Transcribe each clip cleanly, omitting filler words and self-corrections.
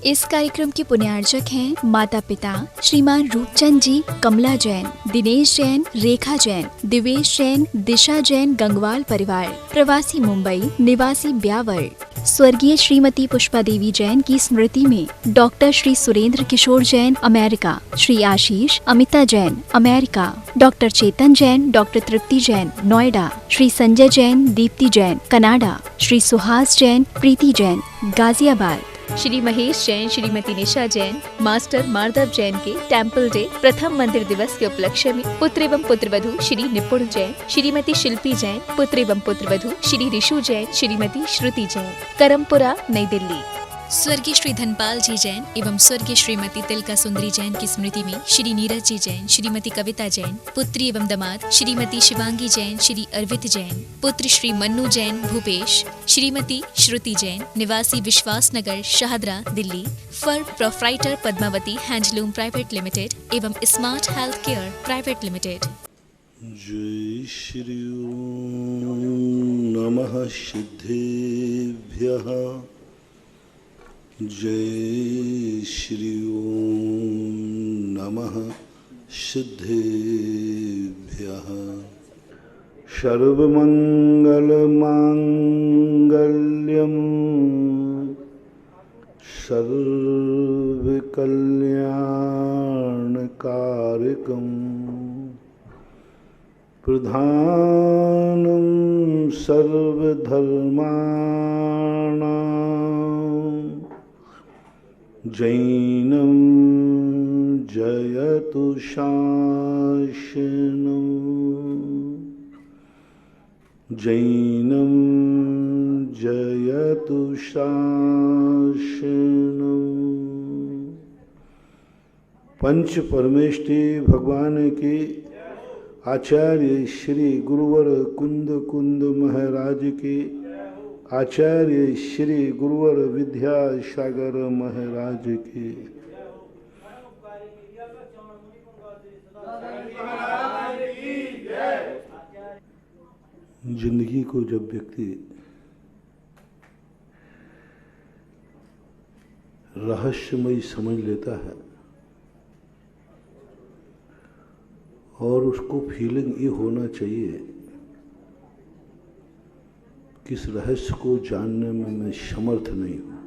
इस कार्यक्रम के पुण्यार्चक हैं माता पिता श्रीमान रूपचंद जी, कमला जैन, दिनेश जैन, रेखा जैन, दिवेश जैन, दिशा जैन, गंगवाल परिवार, प्रवासी मुंबई, निवासी ब्यावर। स्वर्गीय श्रीमती पुष्पा देवी जैन की स्मृति में डॉक्टर श्री सुरेंद्र किशोर Jain, America, Shri Ashish Amita Jain, America, doctor चेतन जैन, डॉक्टर तृप्ति जैन, नोएडा, श्री संजय जैन, दीप्ति जैन, कनाडा, श्री सुहास जैन, प्रीति जैन, गाजियाबाद, श्री महेश जैन, श्रीमती निशा जैन, मास्टर माधव जैन के टेम्पल डे प्रथम मंदिर दिवस के उपलक्ष्य में पुत्र एवं पुत्रवधू श्री निपुण जैन, श्रीमती शिल्पी जैन, पुत्र एवं पुत्रवधू श्री ऋषु जैन, श्रीमती श्रुति जैन, करमपुरा, नई दिल्ली। स्वर्गीय श्री धनपाल जी जैन एवं स्वर्गीय श्रीमती तिलका सुंदरी जैन की स्मृति में श्री नीरज जी जैन, श्रीमती कविता जैन, पुत्री एवं दामाद श्रीमती शिवांगी जैन, श्री अर्वित जैन, पुत्र श्री मन्नू जैन भूपेश, श्रीमती श्रुति जैन, निवासी Vishwas Nagar, Shahdara, Delhi, for proprietor Padmavati handloom private limited एवं smart health care private limited. जय श्री नमः सिद्धेभ्यः। जय श्री ओम नमः सिद्धेभ्यः। सर्वमंगलमांगल्यं सर्वकल्याणकारकं प्रधानं सर्वधर्माणां जैनं जयतु शासनं जैनं जयतु शासनं। पंच परमेष्टि भगवान की आचार्य श्री गुरुवर कुंद कुंद महाराज की, आचार्य श्री गुरुवर विद्यासागर महाराज की। जिंदगी को जब व्यक्ति रहस्यमय समझ लेता है और उसको फीलिंग ये होना चाहिए कि इस रहस्य को जानने में मैं समर्थ नहीं हूं।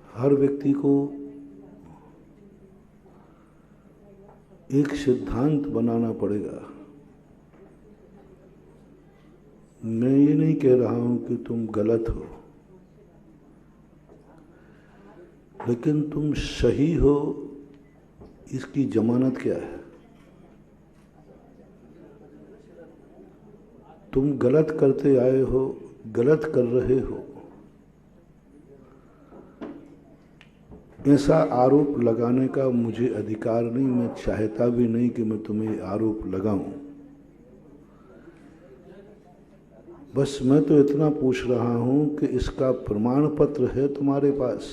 हर व्यक्ति को एक सिद्धांत बनाना पड़ेगा। मैं ये नहीं कह रहा हूं कि तुम गलत हो, लेकिन तुम सही हो इसकी जमानत क्या है? तुम गलत करते आए हो, गलत कर रहे हो, ऐसा आरोप लगाने का मुझे अधिकार नहीं। मैं चाहता भी नहीं कि मैं तुम्हें आरोप लगाऊं। बस मैं तो इतना पूछ रहा हूं कि इसका प्रमाण पत्र है तुम्हारे पास?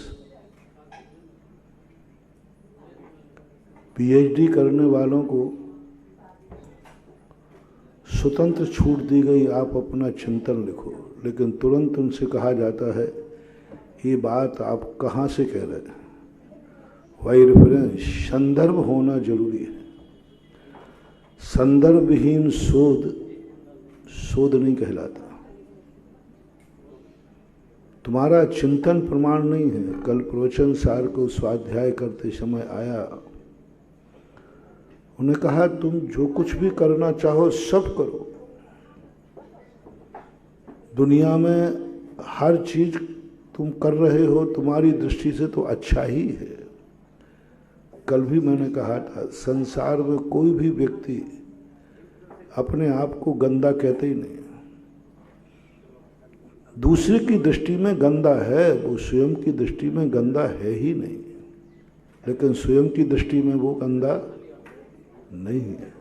पीएचडी करने वालों को स्वतंत्र छूट दी गई, आप अपना चिंतन लिखो, लेकिन तुरंत उनसे कहा जाता है ये बात आप कहाँ से कह रहे हैं? वाई रेफरेंस, संदर्भ होना जरूरी है। संदर्भहीन शोध शोध नहीं कहलाता। तुम्हारा चिंतन प्रमाण नहीं है। कल प्रवचन सार को स्वाध्याय करते समय आया, उन्हें कहा तुम जो कुछ भी करना चाहो सब करो, दुनिया में हर चीज तुम कर रहे हो तुम्हारी दृष्टि से तो अच्छा ही है। कल भी मैंने कहा था, संसार में कोई भी व्यक्ति अपने आप को गंदा कहते ही नहीं। दूसरे की दृष्टि में गंदा है, वो स्वयं की दृष्टि में गंदा है ही नहीं, लेकिन स्वयं की दृष्टि में वो गंदा नहीं है।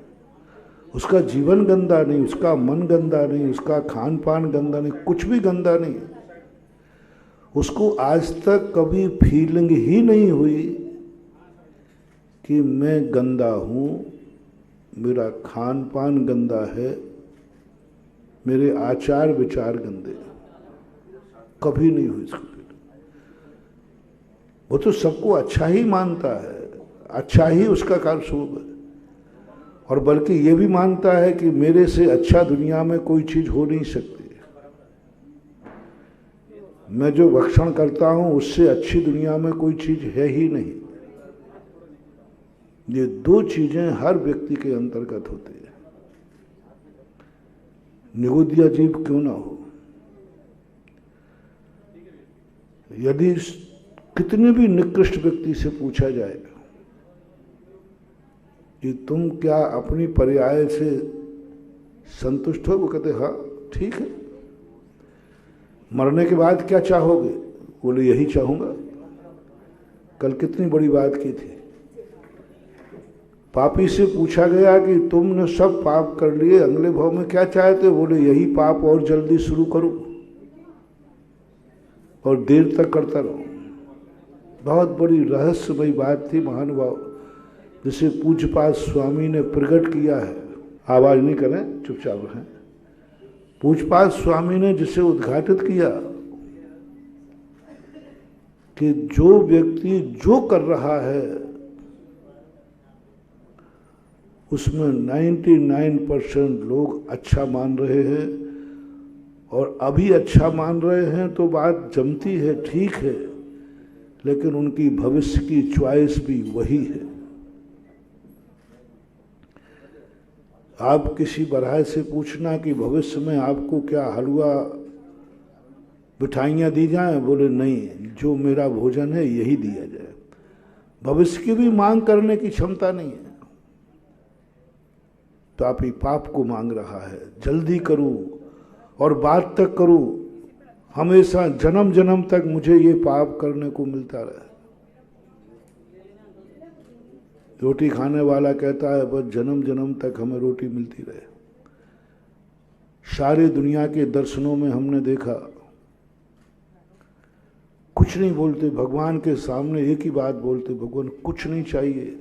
उसका जीवन गंदा नहीं, उसका मन गंदा नहीं, उसका खान पान गंदा नहीं, कुछ भी गंदा नहीं। उसको आज तक कभी फीलिंग ही नहीं हुई कि मैं गंदा हूँ, मेरा खान पान गंदा है, मेरे आचार विचार गंदे, कभी नहीं हुई इसको। वो तो सबको अच्छा ही मानता है, अच्छा ही उसका कार्यस्वरूप है, और बल्कि ये भी मानता है कि मेरे से अच्छा दुनिया में कोई चीज हो नहीं सकती। मैं जो भक्षण करता हूं उससे अच्छी दुनिया में कोई चीज है ही नहीं। ये दो चीजें हर व्यक्ति के अंतर्गत होती है, निगोदिया जीव क्यों ना हो। यदि कितने भी निकृष्ट व्यक्ति से पूछा जाए कि तुम क्या अपनी पर्याय से संतुष्ट हो, वो कहते हाँ ठीक है। मरने के बाद क्या चाहोगे? बोले यही चाहूंगा। कल कितनी बड़ी बात की थी, पापी से पूछा गया कि तुमने सब पाप कर लिए, अगले भाव में क्या चाहते? बोले यही पाप और जल्दी शुरू करूं और देर तक करता रहूं। बहुत बड़ी रहस्यमयी बात थी महानुभाव, जिसे पूज्यपाद स्वामी ने प्रकट किया है। आवाज नहीं करें, चुपचाप रहें। पूज्यपाद स्वामी ने जिसे उद्घाटित किया कि जो व्यक्ति जो कर रहा है उसमें 99% लोग अच्छा मान रहे हैं, और अभी अच्छा मान रहे हैं तो बात जमती है, ठीक है, लेकिन उनकी भविष्य की चॉइस भी वही है। आप किसी बरहाय से पूछना कि भविष्य में आपको क्या हलवा मिठाइयाँ दी जाएं? बोले नहीं, जो मेरा भोजन है यही दिया जाए। भविष्य की भी मांग करने की क्षमता नहीं है, तो आप ही पाप को मांग रहा है। जल्दी करूं और बात तक करूं, हमेशा जन्म जन्म तक मुझे ये पाप करने को मिलता रहे। रोटी खाने वाला कहता है बस जन्म जन्म तक हमें रोटी मिलती रहे। सारी दुनिया के दर्शनों में हमने देखा, कुछ नहीं बोलते, भगवान के सामने एक ही बात बोलते, भगवान कुछ नहीं चाहिए,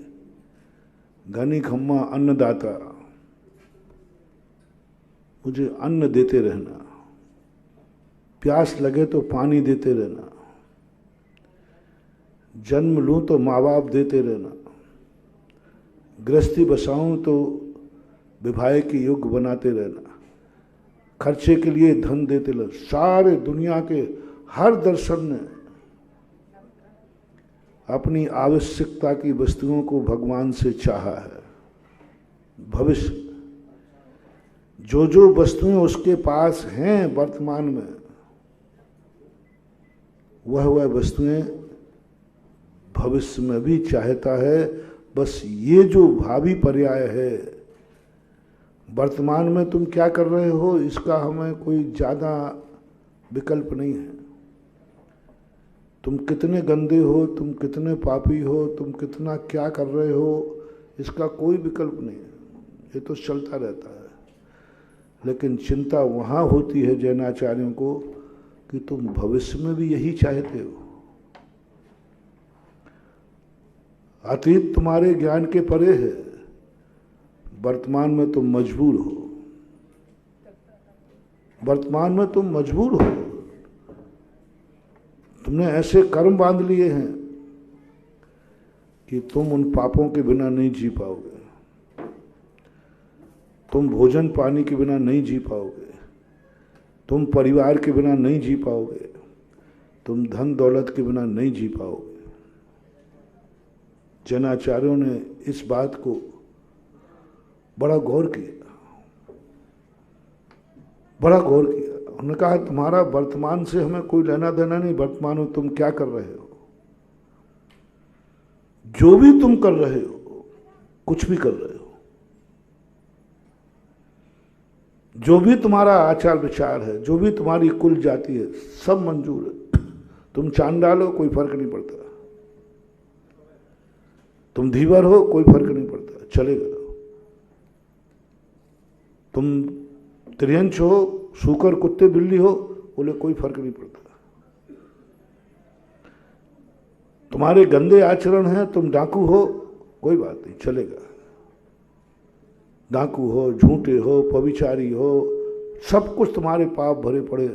घनी खम्मा अन्नदाता, मुझे अन्न देते रहना, प्यास लगे तो पानी देते रहना, जन्म लूं तो माँ बाप देते रहना, गृहस्थी बसाऊं तो विवाह के योग्य बनाते रहना, खर्चे के लिए धन देते रहना। सारे दुनिया के हर दर्शन ने अपनी आवश्यकता की वस्तुओं को भगवान से चाहा है। भविष्य जो जो वस्तुएं उसके पास हैं वर्तमान में, वह वस्तुएं भविष्य में भी चाहता है। बस ये जो भावी पर्याय है, वर्तमान में तुम क्या कर रहे हो इसका हमें कोई ज़्यादा विकल्प नहीं है। तुम कितने गंदे हो, तुम कितने पापी हो, तुम कितना क्या कर रहे हो, इसका कोई विकल्प नहीं है, ये तो चलता रहता है। लेकिन चिंता वहाँ होती है जैनाचार्यों को कि तुम भविष्य में भी यही चाहते हो। अतीत तुम्हारे ज्ञान के परे है, वर्तमान में तुम मजबूर हो, वर्तमान में तुम मजबूर हो। तुमने ऐसे कर्म बांध लिए हैं कि तुम उन पापों के बिना नहीं जी पाओगे, तुम भोजन पानी के बिना नहीं जी पाओगे, तुम परिवार के बिना नहीं जी पाओगे, तुम धन दौलत के बिना नहीं जी पाओगे। जैनाचार्यों ने इस बात को बड़ा गौर किया, बड़ा गौर किया। उन्होंने कहा तुम्हारा वर्तमान से हमें कोई लेना देना नहीं, वर्तमान में तुम क्या कर रहे हो, जो भी तुम कर रहे हो, कुछ भी कर रहे हो, जो भी तुम्हारा आचार विचार है, जो भी तुम्हारी कुल जाति है, सब मंजूर है। तुम चांडाल हो, कोई फर्क नहीं पड़ता, तुम धीवर हो, कोई फर्क नहीं पड़ता, चलेगा। तुम त्रियंच हो, सूकर कुत्ते बिल्ली हो, बोले कोई फर्क नहीं पड़ता। तुम्हारे गंदे आचरण हैं, तुम डाकू हो, कोई बात नहीं, चलेगा। डाकू हो, झूठे हो, व्यभिचारी हो, सब कुछ तुम्हारे पाप भरे पड़े,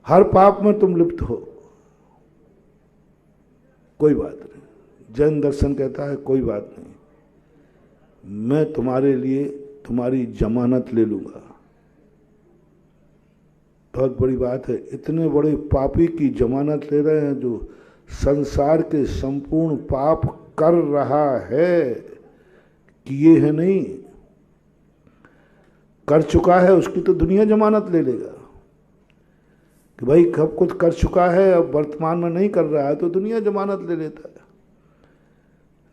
हर पाप में तुम लिप्त हो। कोई बात नहीं। जैन दर्शन कहता है कोई बात नहीं, मैं तुम्हारे लिए तुम्हारी जमानत ले लूंगा। बहुत बड़ी बात है, इतने बड़े पापी की जमानत ले रहे हैं जो संसार के संपूर्ण पाप कर रहा है, किए है नहीं, कर चुका है, उसकी तो दुनिया जमानत ले लेगा कि भाई कब कुछ कर चुका है, अब वर्तमान में नहीं कर रहा है तो दुनिया जमानत ले लेता है।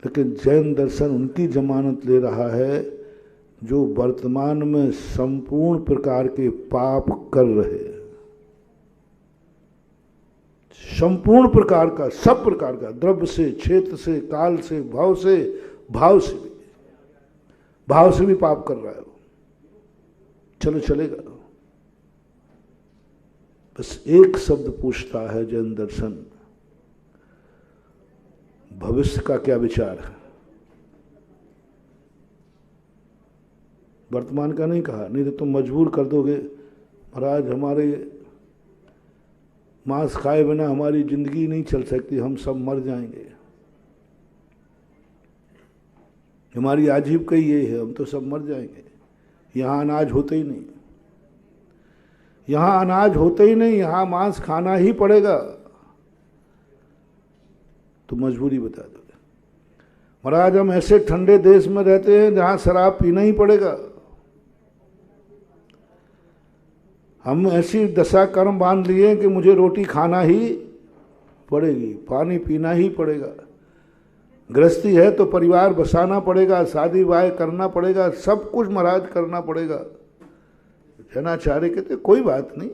लेकिन जैन दर्शन उनकी जमानत ले रहा है जो वर्तमान में संपूर्ण प्रकार के पाप कर रहे हैं, संपूर्ण प्रकार का, सब प्रकार का, द्रव्य से, क्षेत्र से, काल से, भाव से, भाव से भी पाप कर रहा है। चलो चलेगा। बस एक शब्द पूछता है जैन दर्शन, भविष्य का क्या विचार है? वर्तमान का नहीं कहा, नहीं तो तुम मजबूर कर दोगे महाराज हमारे मांस खाए बिना हमारी जिंदगी नहीं चल सकती, हम सब मर जाएंगे, हमारी आजीविका ही ये है, हम तो सब मर जाएंगे, यहाँ अनाज होते ही नहीं, यहाँ अनाज होते ही नहीं, यहाँ मांस खाना ही पड़ेगा। तो मजबूरी बता दोगे महाराज हम ऐसे ठंडे देश में रहते हैं जहाँ शराब पीना ही पड़ेगा, हम ऐसी दशा कर्म बांध लिए कि मुझे रोटी खाना ही पड़ेगी, पानी पीना ही पड़ेगा, गृहस्थी है तो परिवार बसाना पड़ेगा, शादी ब्याह करना पड़ेगा, सब कुछ महाराज करना पड़ेगा। जैनाचार्य कहते कोई बात नहीं,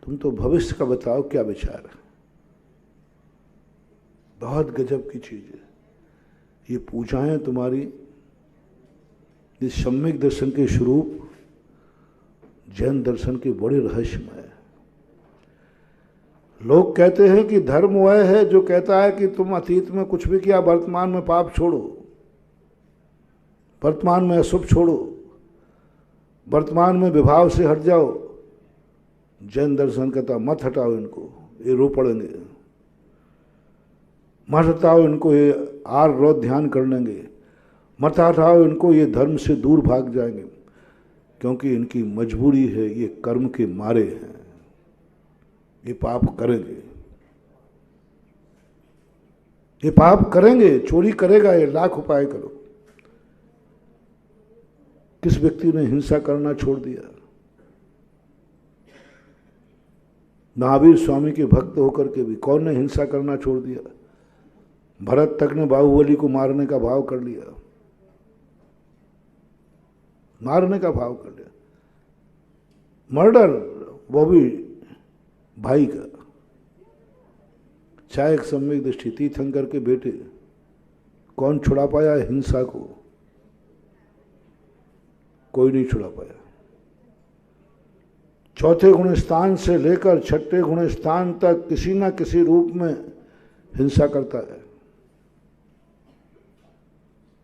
तुम तो भविष्य का बताओ क्या विचार है। बहुत गजब की चीज है ये पूजाएं तुम्हारी, इस सम्यक दर्शन के स्वरूप जैन दर्शन के बड़े रहस्यमय है। लोग कहते हैं कि धर्म वह है जो कहता है कि तुम अतीत में कुछ भी किया, वर्तमान में पाप छोड़ो, वर्तमान में अशुभ छोड़ो, वर्तमान में विभाव से हट जाओ। जैन दर्शन कहता मत हटाओ इनको, ये रो पड़ेंगे, मत हटाओ इनको, ये आर रोज ध्यान कर लेंगे, मत हटाओ इनको, ये धर्म से दूर भाग जाएंगे, क्योंकि इनकी मजबूरी है, ये कर्म के मारे हैं, ये पाप करेंगे, ये पाप करेंगे, चोरी करेगा ये, लाख उपाय करो। किस व्यक्ति ने हिंसा करना छोड़ दिया? महावीर स्वामी के भक्त होकर के भी कौन ने हिंसा करना छोड़ दिया? भरत तक ने बाहुबली को मारने का भाव कर लिया, मारने का भाव कर लिया, मर्डर, वो भी भाई का। चाहे सम्यक दृष्टि तीर्थंकर के बेटे, कौन छुड़ा पाया हिंसा को? कोई नहीं छुड़ा पाया। चौथे गुण स्थान से लेकर छठे गुण स्थान तक किसी न किसी रूप में हिंसा करता है,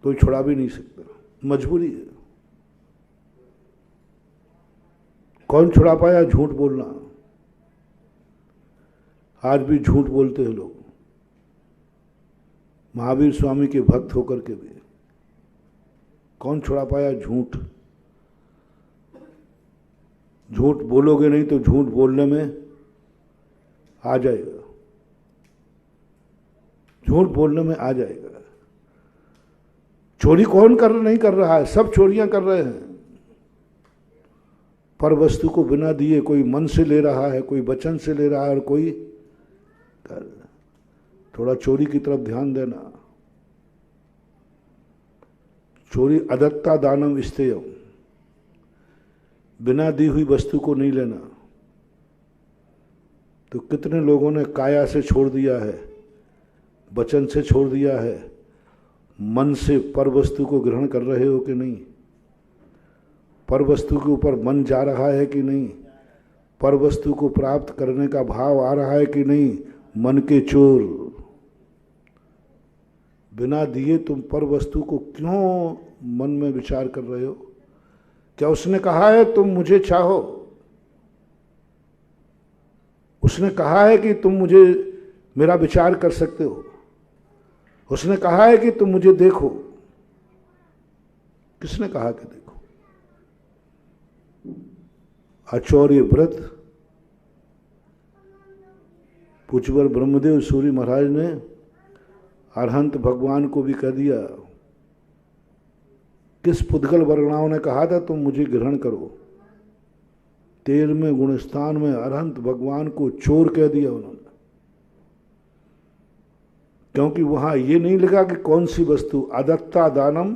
कोई छुड़ा भी नहीं सकता, मजबूरी है। कौन छुड़ा पाया? झूठ बोलना। आज भी झूठ बोलते हैं लोग, महावीर स्वामी के भक्त होकर के भी। कौन छुड़ा पाया? झूठ। झूठ बोलोगे नहीं तो झूठ बोलने में आ जाएगा, झूठ बोलने में आ जाएगा। चोरी कौन नहीं कर रहा है? सब चोरियां कर रहे हैं। पर वस्तु को बिना दिए कोई मन से ले रहा है, कोई वचन से ले रहा है, और कोई कर। थोड़ा चोरी की तरफ ध्यान देना। चोरी अदत्ता दानम इस्तेयम, बिना दी हुई वस्तु को नहीं लेना। तो कितने लोगों ने काया से छोड़ दिया है, वचन से छोड़ दिया है, मन से पर वस्तु को ग्रहण कर रहे हो कि नहीं? पर वस्तु के ऊपर मन जा रहा है कि नहीं? पर वस्तु को प्राप्त करने का भाव आ रहा है कि नहीं? मन के चोर। बिना दिए तुम पर वस्तु को क्यों मन में विचार कर रहे हो? क्या उसने कहा है तुम मुझे चाहो? उसने कहा है कि तुम मुझे मेरा विचार कर सकते हो। उसने कहा है कि तुम मुझे देखो। किसने कहा कि देखो? आचार्य व्रत पूज्यवर ब्रह्मदेव सूरी महाराज ने अरहंत भगवान को भी कह दिया। किस पुद्गल वर्गणाओं ने कहा था तुम मुझे ग्रहण करो? 13वें गुणस्थान में अरहंत भगवान को चोर कह दिया उन्होंने, क्योंकि वहां ये नहीं लिखा कि कौन सी वस्तु। अदत्ता दानम,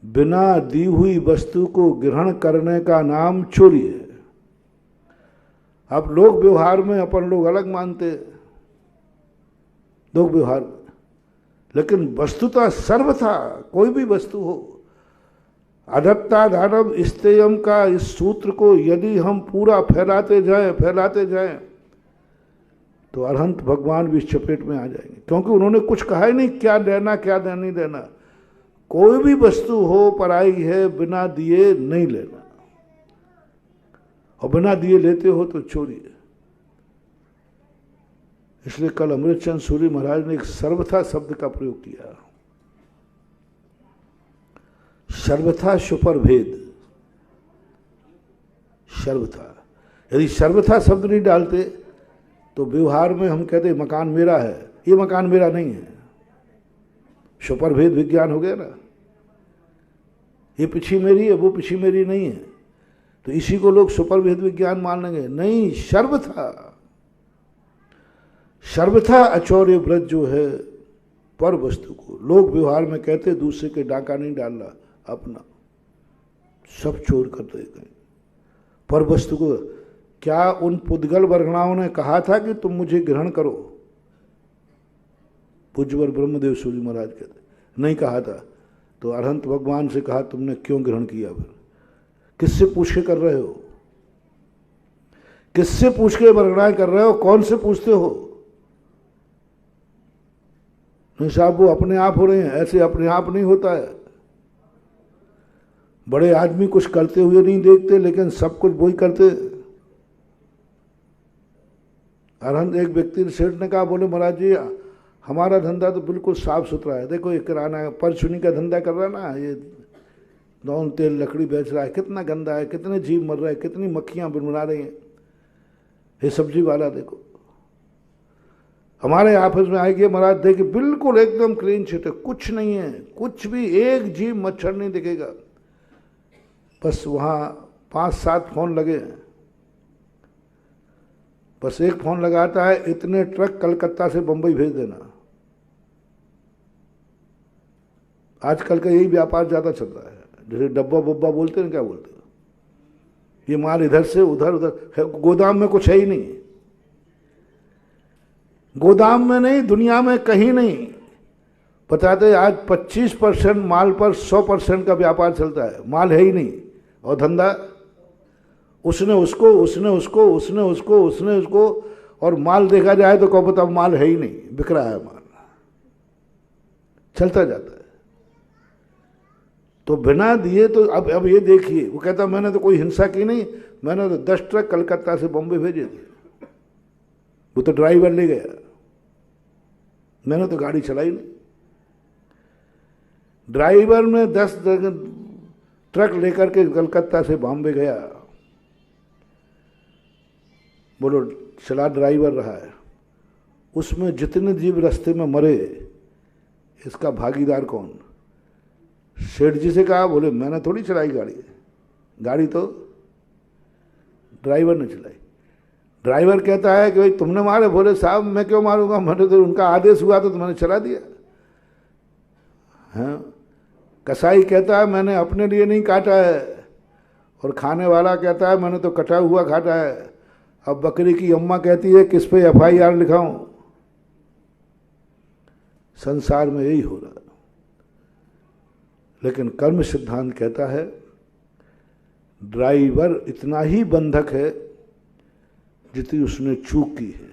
बिना दी हुई वस्तु को ग्रहण करने का नाम चोरी है। अब लोग व्यवहार में अपन लोग अलग मानते हैं, लोग व्यवहार में, लेकिन वस्तुतः सर्वथा कोई भी वस्तु हो, अदत्ता दानम इस्तेयम का इस सूत्र को यदि हम पूरा फैलाते जाएं तो अरहंत भगवान भी इस चपेट में आ जाएंगे, क्योंकि उन्होंने कुछ कहा ही नहीं क्या देना क्या नहीं देना। कोई भी वस्तु हो पराई है, बिना दिए नहीं लेना, और बिना दिए लेते हो तो चोरी है। इसलिए कल अमृतचंद सूरी महाराज ने एक सर्वथा शब्द का प्रयोग किया। सर्वथा सुपरभेद, सर्वथा। यदि सर्वथा शब्द नहीं डालते तो व्यवहार में हम कहते मकान मेरा है, ये मकान मेरा नहीं है। सुपरभेद विज्ञान हो गया ना, ये पीछी मेरी है, वो पीछी मेरी नहीं है, तो इसी को लोग सुपरभेद विज्ञान मान लेंगे। नहीं, सर्वथा आचार्य व्रत जो है पर वस्तु को, लोग व्यवहार में कहते दूसरे के डाका नहीं डालना, अपना सब चोर करते गए। पर वस्तु को क्या उन पुद्गल वर्गणाओं ने कहा था कि तुम मुझे ग्रहण करो? पूज्यवर ब्रह्मदेव सूरी महाराज कहते नहीं कहा था। तो अरहंत भगवान से कहा तुमने क्यों ग्रहण किया? फिर किससे पूछ के कर रहे हो? किससे पूछ के वर्गणाएं कर रहे हो? कौन से पूछते हो? नहीं साहब, वो अपने आप हो रहे हैं। ऐसे अपने आप नहीं होता है। बड़े आदमी कुछ करते हुए नहीं देखते, लेकिन सब कुछ वही करते। अरहंत एक व्यक्ति सेठ ने कहा, बोले महाराज जी हमारा धंधा तो बिल्कुल साफ सुथरा है। देखो ये किराना परचूनी का धंधा कर रहा है ना, ये दौन तेल लकड़ी बेच रहा है, कितना गंदा है, कितने जीव मर रहे हैं, कितनी मक्खियां बिनबना रही हैं। ये सब्जी वाला देखो हमारे ऑफिस में आएगी, महाराज देखिए बिल्कुल एकदम क्लीन चिट है, कुछ नहीं है, कुछ भी एक जीव मच्छर नहीं दिखेगा। बस वहाँ 5-7 फोन लगे हैं, बस एक फोन लगाता है, इतने ट्रक कलकत्ता से बंबई भेज देना। आजकल का यही व्यापार ज़्यादा चल रहा है, जैसे डब्बा बब्बा बोलते हैं, क्या बोलते हैं, ये माल इधर से उधर उधर। गोदाम में कुछ है ही नहीं, गोदाम में नहीं, दुनिया में कहीं नहीं। बताते आज 25% माल पर 100% का व्यापार चलता है, माल है ही नहीं। और धंधा उसने उसको, उसने उसको, उसने उसको, उसने उसको, और माल देखा जाए तो कहो पता माल है ही नहीं, बिक रहा है माल, चलता जाता है। तो बिना दिए तो अब ये देखिए, वो कहता मैंने तो कोई हिंसा की नहीं, मैंने तो 10 ट्रक कलकत्ता से बॉम्बे भेजे थे, वो तो ड्राइवर ले गया, मैंने तो गाड़ी चलाई नहीं। ड्राइवर में 10 ट्रक लेकर के कलकत्ता से बॉम्बे गया, बोलो चला ड्राइवर रहा है। उसमें जितने जीव रास्ते में मरे, इसका भागीदार कौन? सेठ जी से कहा, बोले मैंने थोड़ी चलाई गाड़ी, गाड़ी तो ड्राइवर ने चलाई। ड्राइवर कहता है कि भाई तुमने मारे। बोले साहब मैं क्यों मारूंगा, मैंने तो उनका आदेश हुआ तो मैंने चला दिया। हाँ, कसाई कहता है मैंने अपने लिए नहीं काटा है, और खाने वाला कहता है मैंने तो कटा हुआ काटा है। अब बकरी की अम्मा कहती है किस पे FIR लिखाऊं। संसार में यही हो रहा है। लेकिन कर्म सिद्धांत कहता है ड्राइवर इतना ही बंधक है जितनी उसने चूक की है,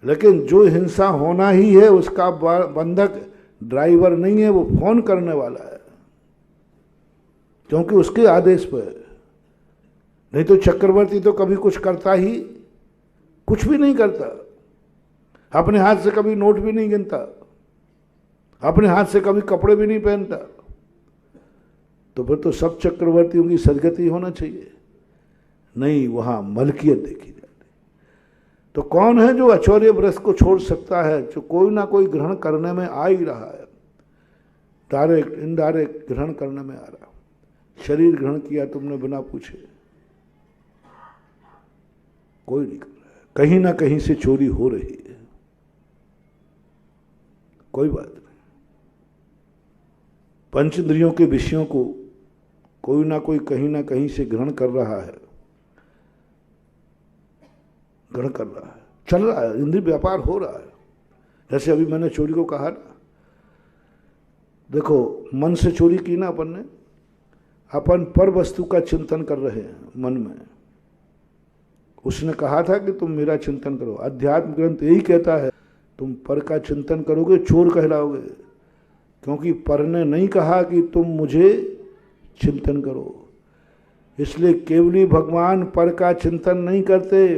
लेकिन जो हिंसा होना ही है उसका बंधक ड्राइवर नहीं है, वो फोन करने वाला है, क्योंकि उसके आदेश पर। नहीं तो चक्रवर्ती तो कभी कुछ करता ही कुछ भी नहीं करता, अपने हाथ से कभी नोट भी नहीं गिनता, अपने हाथ से कभी कपड़े भी नहीं पहनता, तो फिर तो सब चक्रवर्तियों की सदगति होना चाहिए। नहीं, वहां मलकियत देखी जाती। तो कौन है जो अचौर्य व्रत को छोड़ सकता है? जो कोई ना कोई ग्रहण करने में आ ही रहा है, डायरेक्ट इनडायरेक्ट ग्रहण करने में आ रहा। शरीर ग्रहण किया तुमने बिना पूछे, कोई नहीं कर रहा है, कहीं ना कहीं से चोरी हो रही है, कोई बात नहीं। पंच इंद्रियों के विषयों को कोई ना कोई कहीं ना कहीं से ग्रहण कर रहा है, ग्रहण कर रहा है, चल रहा है, इंद्रिय व्यापार हो रहा है। जैसे अभी मैंने चोरी को कहा ना, देखो मन से चोरी की ना अपन ने, अपन पर वस्तु का चिंतन कर रहे हैं मन में। उसने कहा था कि तुम मेरा चिंतन करो, अध्यात्म ग्रंथ यही कहता है तुम पर का चिंतन करोगे चोर कहलाओगे, क्योंकि पर ने नहीं कहा कि तुम मुझे चिंतन करो। इसलिए केवली भगवान पर का चिंतन नहीं करते,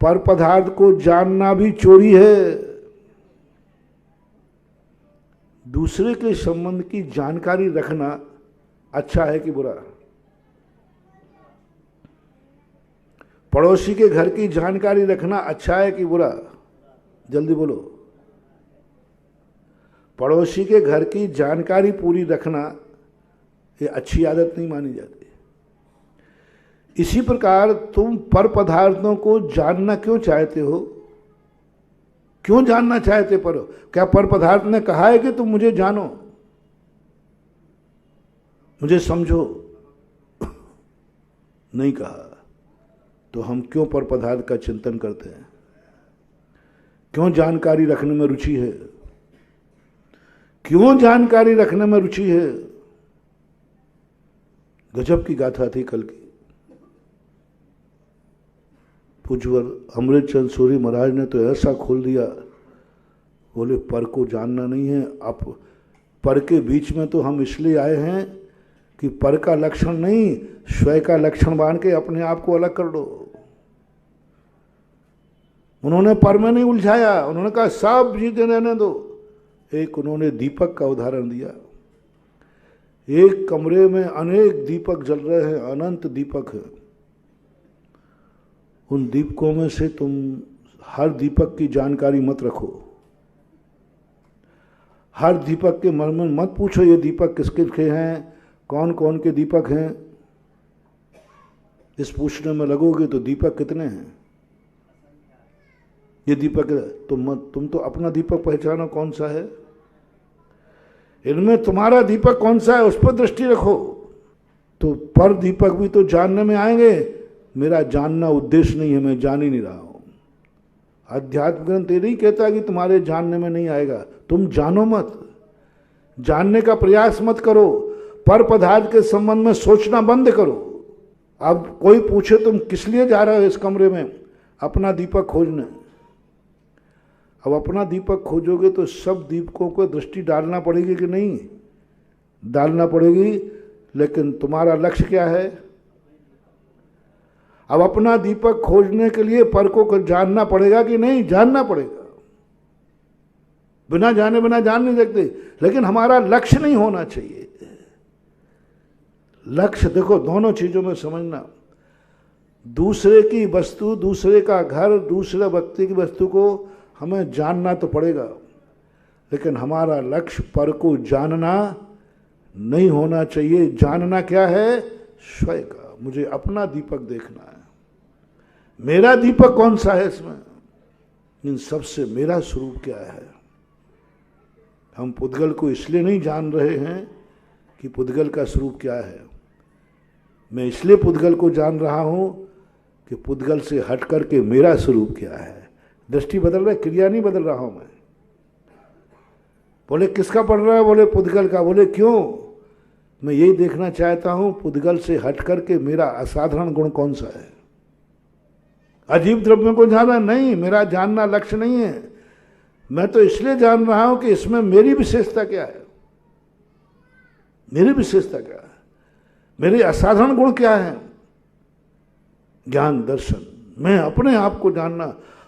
पर पदार्थ को जानना भी चोरी है। दूसरे के संबंध की जानकारी रखना अच्छा है कि बुरा? पड़ोसी के घर की जानकारी रखना अच्छा है कि बुरा? जल्दी बोलो। पड़ोसी के घर की जानकारी पूरी रखना ये अच्छी आदत नहीं मानी जाती। इसी प्रकार तुम पर पदार्थों को जानना क्यों चाहते हो? क्यों जानना चाहते पर? क्या पर पदार्थ ने कहा है कि तुम मुझे जानो, मुझे समझो? नहीं कहा। तो हम क्यों पर पदार्थ का चिंतन करते हैं? क्यों जानकारी रखने में रुचि है? क्यों जानकारी रखने में रुचि है? गजब की गाथा थी कल की। पूज्यवर अमृतचंद सूरी महाराज ने तो ऐसा खोल दिया, बोले पर को जानना नहीं है। आप पर के बीच में तो हम इसलिए आए हैं कि पर का लक्षण नहीं, स्वयं का लक्षण मान के अपने आप को अलग कर दो। उन्होंने पर में नहीं उलझाया, उन्होंने कहा सब जीते रहने दो। एक उन्होंने दीपक का उदाहरण दिया। एक कमरे में अनेक दीपक जल रहे हैं, अनंत दीपक है। उन दीपकों में से तुम हर दीपक की जानकारी मत रखो, हर दीपक के मन में मत पूछो ये दीपक किसके के हैं, कौन कौन के दीपक हैं। इस पूछने में लगोगे तो दीपक कितने हैं, ये दीपक तुम तो अपना दीपक पहचानो कौन सा है। इनमें तुम्हारा दीपक कौन सा है उस पर दृष्टि रखो। तो पर दीपक भी तो जानने में आएंगे। मेरा जानना उद्देश्य नहीं है, मैं जान ही नहीं रहा हूं। अध्यात्म ग्रंथ ये नहीं कहता कि तुम्हारे जानने में नहीं आएगा, तुम जानो मत, जानने का प्रयास मत करो, पर पदार्थ के संबंध में सोचना बंद करो। अब कोई पूछे तुम किस लिए जा रहे हो इस कमरे में, अपना दीपक खोजने। अब अपना दीपक खोजोगे तो सब दीपकों को दृष्टि डालना पड़ेगी कि नहीं? डालना पड़ेगी, लेकिन तुम्हारा लक्ष्य क्या है? अब अपना दीपक खोजने के लिए पर को जानना पड़ेगा कि नहीं? जानना पड़ेगा। बिना जाने बिना जान नहीं सकते, लेकिन हमारा लक्ष्य नहीं होना चाहिए। लक्ष्य देखो दोनों चीजों में समझना। दूसरे की वस्तु, दूसरे का घर, दूसरे व्यक्ति की वस्तु को हमें जानना तो पड़ेगा, लेकिन हमारा लक्ष्य पर को जानना नहीं होना चाहिए। जानना क्या है? स्वयं का। मुझे अपना दीपक देखना है, मेरा दीपक कौन सा है इसमें, इन सबसे मेरा स्वरूप क्या है। हम पुद्गल को इसलिए नहीं जान रहे हैं कि पुद्गल का स्वरूप क्या है। मैं इसलिए पुद्गल को जान रहा हूं कि पुद्गल से हट करके मेरा स्वरूप क्या है। दृष्टि बदल रहा है, क्रिया नहीं बदल रहा हूं मैं। बोले किसका पढ़ रहा है? बोले पुद्गल का। बोले क्यों? मैं यही देखना चाहता हूं पुद्गल से हट करके मेरा असाधारण गुण कौन सा है। अजीब द्रव्यों को जाना नहीं, मेरा जानना लक्ष्य नहीं है। मैं तो इसलिए जान रहा हूं कि इसमें मेरी विशेषता क्या है, मेरी विशेषता क्या है, मेरे असाधारण गुण क्या है। ज्ञान, दर्शन, मैं अपने आप को जानना,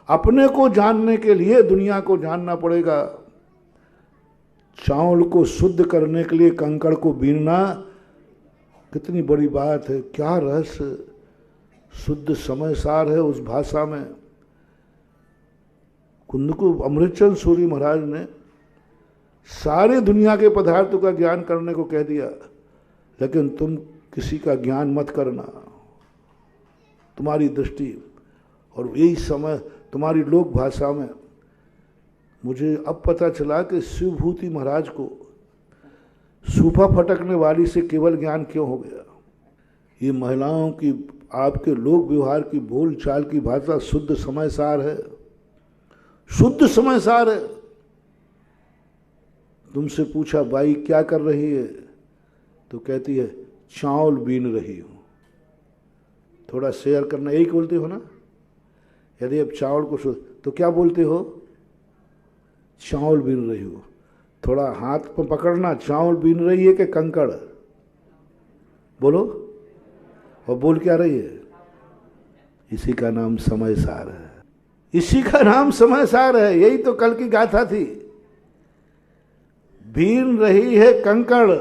अपने को जानने के लिए दुनिया को जानना पड़ेगा। चावल को शुद्ध करने के लिए कंकड़ को बीनना कितनी बड़ी बात है, क्या रहस्य, शुद्ध समय सार है उस भाषा में। कुंदकू अमृतचंद सूरी महाराज ने सारे दुनिया के पदार्थों का ज्ञान करने को कह दिया, लेकिन तुम किसी का ज्ञान मत करना, तुम्हारी दृष्टि। और यही समय तुम्हारी लोक भाषा में मुझे अब पता चला कि शिवभूति महाराज को सूफा फटकने वाली से केवल ज्ञान क्यों हो गया। ये महिलाओं की, आपके लोक व्यवहार की, बोल चाल की भाषा शुद्ध समय सार है, शुद्ध समय सार है। तुमसे पूछा बाई क्या कर रही है, तो कहती है चावल बीन रही हूं। थोड़ा शेयर करना, यही बोलते हो ना। यदि अब चावल को तो क्या बोलते हो, चावल बीन रही हो। थोड़ा हाथ पर पकड़ना, चावल बीन रही है कि कंकड़, बोलो। और बोल क्या रही है, इसी का नाम समय सार है, इसी का नाम समय सार है। यही तो कल की गाथा थी। बीन रही है कंकड़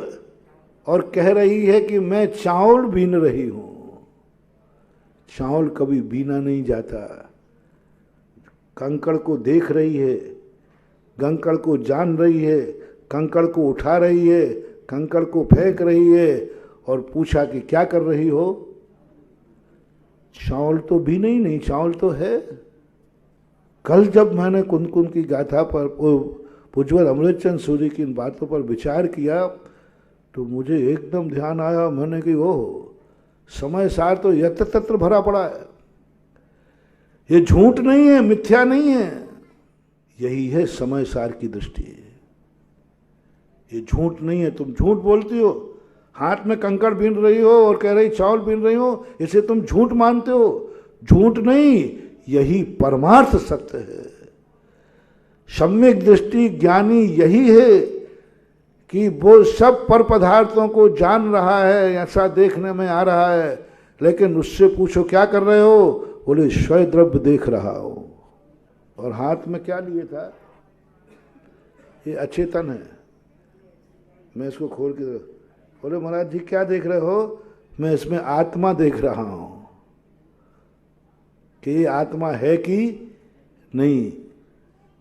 और कह रही है कि मैं चावल बीन रही हूं। चावल कभी बीना नहीं जाता। कंकड़ को देख रही है, कंकड़ को जान रही है, कंकड़ को उठा रही है, कंकड़ को फेंक रही है। और पूछा कि क्या कर रही हो, चावल तो बीना ही नहीं, चावल तो है। कल जब मैंने कुंद की गाथा पर, पूज्यवर अमृतचंद सूरी की इन बातों पर विचार किया, तो मुझे एकदम ध्यान आया। मैंने कि ओह, समय सार तो यत्र तत्र भरा पड़ा है। ये झूठ नहीं है, मिथ्या नहीं है, यही है समय सार की दृष्टि। ये झूठ नहीं है। तुम झूठ बोलती हो, हाथ में कंकड़ बीन रही हो और कह रही चावल बीन रही हो, इसे तुम झूठ मानते हो। झूठ नहीं, यही परमार्थ सत्य है। सम्यक दृष्टि ज्ञानी यही है कि वो सब पर पदार्थों को जान रहा है, ऐसा देखने में आ रहा है। लेकिन उससे पूछो क्या कर रहे हो, बोले स्वयं द्रव्य देख रहा हो। और हाथ में क्या लिए था, ये अचेतन है। मैं इसको खोल के, बोले महाराज जी क्या देख रहे हो, मैं इसमें आत्मा देख रहा हूं कि ये आत्मा है कि नहीं,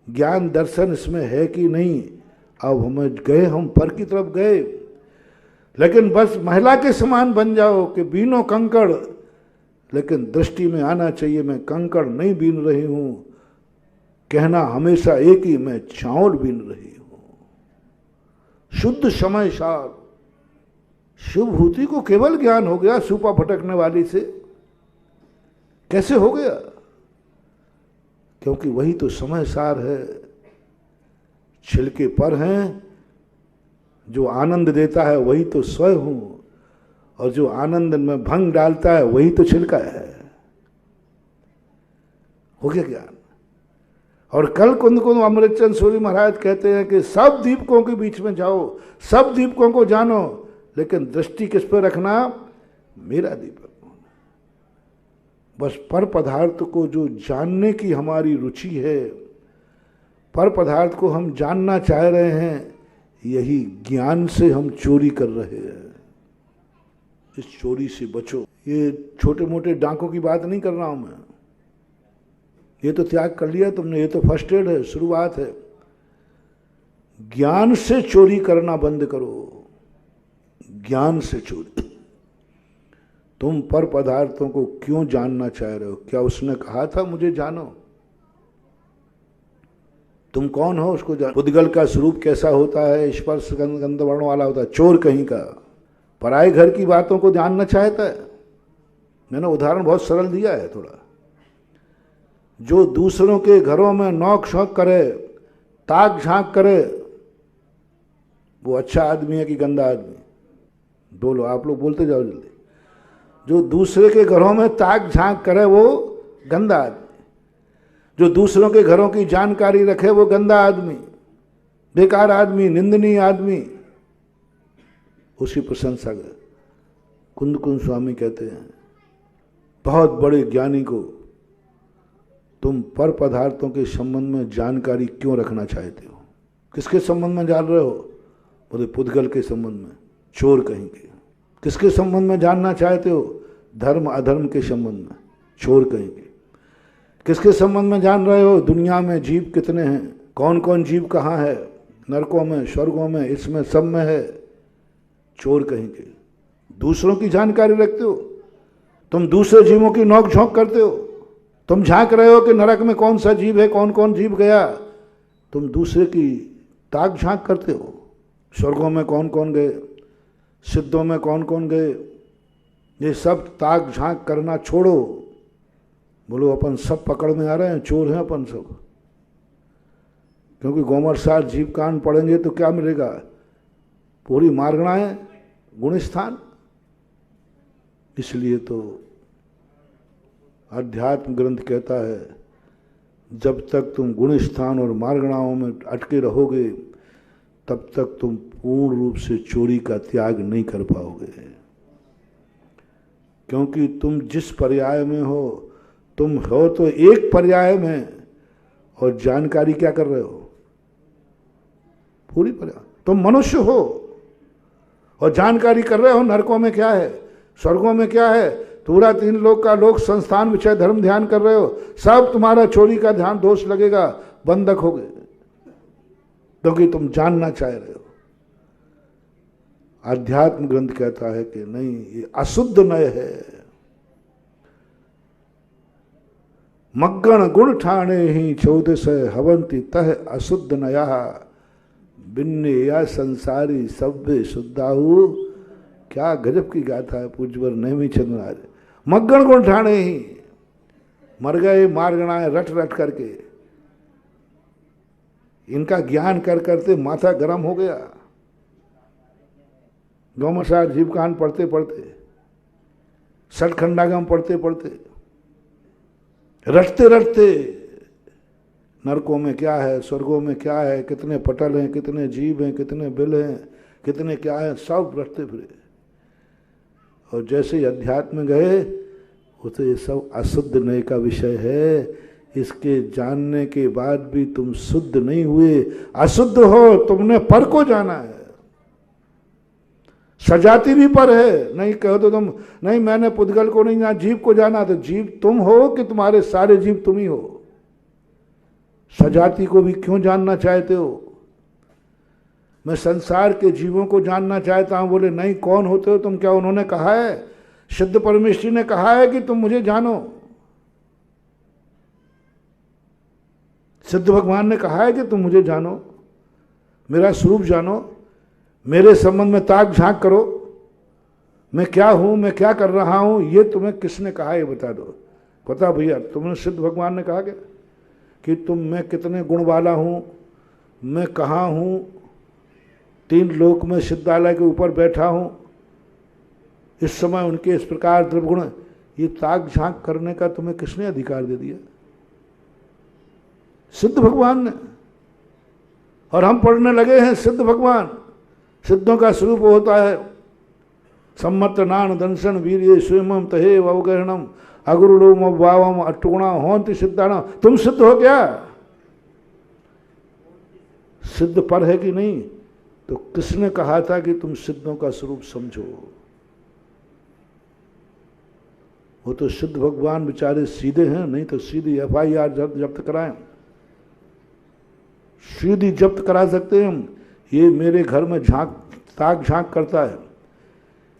ज्ञान दर्शन इसमें है कि नहीं। अब हम पर की तरफ गए। लेकिन बस महिला के समान बन जाओ कि बीनो कंकड़, लेकिन दृष्टि में आना चाहिए मैं कंकड़ नहीं बीन रही हूं। कहना हमेशा एक ही, मैं चावल बीन रही हूं। शुद्ध समय सार। शिवभूति को केवल ज्ञान हो गया सूपा भटकने वाली से। कैसे हो गया, क्योंकि वही तो समय सार है। छिलके पर हैं, जो आनंद देता है वही तो स्वयं हूं, और जो आनंद में भंग डालता है वही तो छिलका है। हो गया ज्ञान। और कल कुंद अमृतचंद सूरी महाराज कहते हैं कि सब दीपकों के बीच में जाओ, सब दीपकों को जानो, लेकिन दृष्टि किस पर रखना, मेरा दीपक। बस पर पदार्थ को जो जानने की हमारी रुचि है, पर पदार्थ को हम जानना चाह रहे हैं, यही ज्ञान से हम चोरी कर रहे हैं। इस चोरी से बचो। ये छोटे मोटे डांकों की बात नहीं कर रहा हूं मैं, ये तो त्याग कर लिया तुमने, ये तो फर्स्ट एड है, शुरुआत है। ज्ञान से चोरी करना बंद करो, ज्ञान से चोरी। तुम पर पदार्थों को क्यों जानना चाह रहे हो, क्या उसने कहा था मुझे जानो? तुम कौन हो उसको जानो? उद्गल का स्वरूप कैसा होता है, स्पर्श गंध वर्ण वाला होता है, चोर कहीं का पराए घर की बातों को जानना चाहता है। मैंने उदाहरण बहुत सरल दिया है थोड़ा। जो दूसरों के घरों में नौक शौक करे, ताक झांक करे, वो अच्छा आदमी है कि गंदा आदमी? बोलो, आप लोग बोलते जाओ जल्दी। जो दूसरे के घरों में ताक झांक करे वो गंदा आदमी, जो दूसरों के घरों की जानकारी रखे वो गंदा आदमी, बेकार आदमी, निंदनीय आदमी। उसी प्रशंसा कुंद स्वामी कहते हैं बहुत बड़े ज्ञानी को तुम पर पदार्थों के संबंध में जानकारी क्यों रखना चाहते हो? किसके संबंध में जान रहे हो? बोले पुद्गल के संबंध में, चोर कहेंगे। किसके संबंध में जानना चाहते हो? धर्म अधर्म के संबंध में, चोर कहेंगे। किसके संबंध में जान रहे हो? दुनिया में जीव कितने हैं, कौन कौन जीव कहाँ है, नरकों में, स्वर्गों में, इसमें सब में है, चोर कहेंगे। दूसरों की जानकारी रखते हो, तुम दूसरे जीवों की नोक झोंक करते हो, तुम झांक रहे हो कि नरक में कौन सा जीव है, कौन कौन जीव गया, तुम दूसरे की ताक झांक करते हो। स्वर्गों में कौन कौन गए, सिद्धों में कौन कौन गए, ये सब ताक झांक करना छोड़ो। बोलो अपन सब पकड़ में आ रहे हैं, चोर हैं अपन सब। क्योंकि गोमरसार जीव कांड पढ़ेंगे तो क्या मिलेगा? पूरी मार्गणाएं, गुणस्थान। इसलिए तो अध्यात्म ग्रंथ कहता है जब तक तुम गुणस्थान और मार्गणाओं में अटके रहोगे तब तक तुम पूर्ण रूप से चोरी का त्याग नहीं कर पाओगे। क्योंकि तुम जिस पर्याय में हो, तुम हो तो एक पर्याय में, और जानकारी क्या कर रहे हो? पूरी पर्याय। तुम मनुष्य हो और जानकारी कर रहे हो नरकों में क्या है, स्वर्गों में क्या है, पूरा 3 लोक का लोक संस्थान विषय धर्म ध्यान कर रहे हो, सब तुम्हारा चोरी का ध्यान दोष लगेगा, बंधक हो गए, क्योंकि तुम जानना चाह रहे हो। अध्यात्म ग्रंथ कहता है कि नहीं, ये अशुद्ध नय है। मग्गण गुण ठाणे ही 1400 हवंती तह अशुद्ध नया बिन्ने या संसारी सभ्य शुद्धाहु। क्या गजब की गाथा है पूज्यवर नेमीचंद महाराज। मग्गण गुण ठाणे ही, मर गए मार्गणाएं रट रट करके, इनका ज्ञान कर करते माथा गर्म हो गया। गौमसार जीवकान पढ़ते पढ़ते, सटखंडागम पढ़ते पढ़ते, रटते रटते, नरकों में क्या है, स्वर्गों में क्या है, कितने पटल हैं, कितने जीव हैं, कितने बिल हैं, कितने क्या है, सब रटते फिरे। और जैसे ही अध्यात्म में गए वो तो ये सब अशुद्ध नय का विषय है, इसके जानने के बाद भी तुम शुद्ध नहीं हुए, अशुद्ध हो। तुमने पर को जाना है, सजाति भी पर है। नहीं कहो तो तुम, नहीं मैंने पुद्गल को नहीं जाना, जीव को जाना, तो जीव तुम हो कि तुम्हारे सारे जीव तुम ही हो? सजाति को भी क्यों जानना चाहते हो? मैं संसार के जीवों को जानना चाहता हूं। बोले नहीं, कौन होते हो तुम? क्या उन्होंने कहा है? सिद्ध परमेश्वरी ने कहा है कि तुम मुझे जानो? सिद्ध भगवान ने कहा है कि तुम मुझे जानो, मेरा स्वरूप जानो, मेरे संबंध में ताक झांक करो, मैं क्या हूं, मैं क्या कर रहा हूं, ये तुम्हें किसने कहा ये बता दो। पता भैया, तुमने सिद्ध भगवान ने कहा क्या कि तुम, मैं कितने गुण वाला हूं, मैं कहाँ हूं, 3 लोक में सिद्धालय के ऊपर बैठा हूं, इस समय उनके इस प्रकार द्रव्यगुण, ये ताक झांक करने का तुम्हें किसने अधिकार दे दिया? सिद्ध भगवान ने। और हम पढ़ने लगे हैं सिद्ध भगवान। सिद्धों का स्वरूप होता है सम्मत नान दंशन वीर्य स्वयं तहे अवगहणम अगुरुड़ोम भावम अटुगुणा होंति सिद्धाणा। तुम सिद्ध हो क्या? सिद्ध पर है कि नहीं? तो किसने कहा था कि तुम सिद्धों का स्वरूप समझो? वो तो सिद्ध भगवान बेचारे सीधे हैं, नहीं तो सीधी FIR जब्त कराएं, सीधी जब्त करा सकते हैं हम। ये मेरे घर में ताक झांक करता है,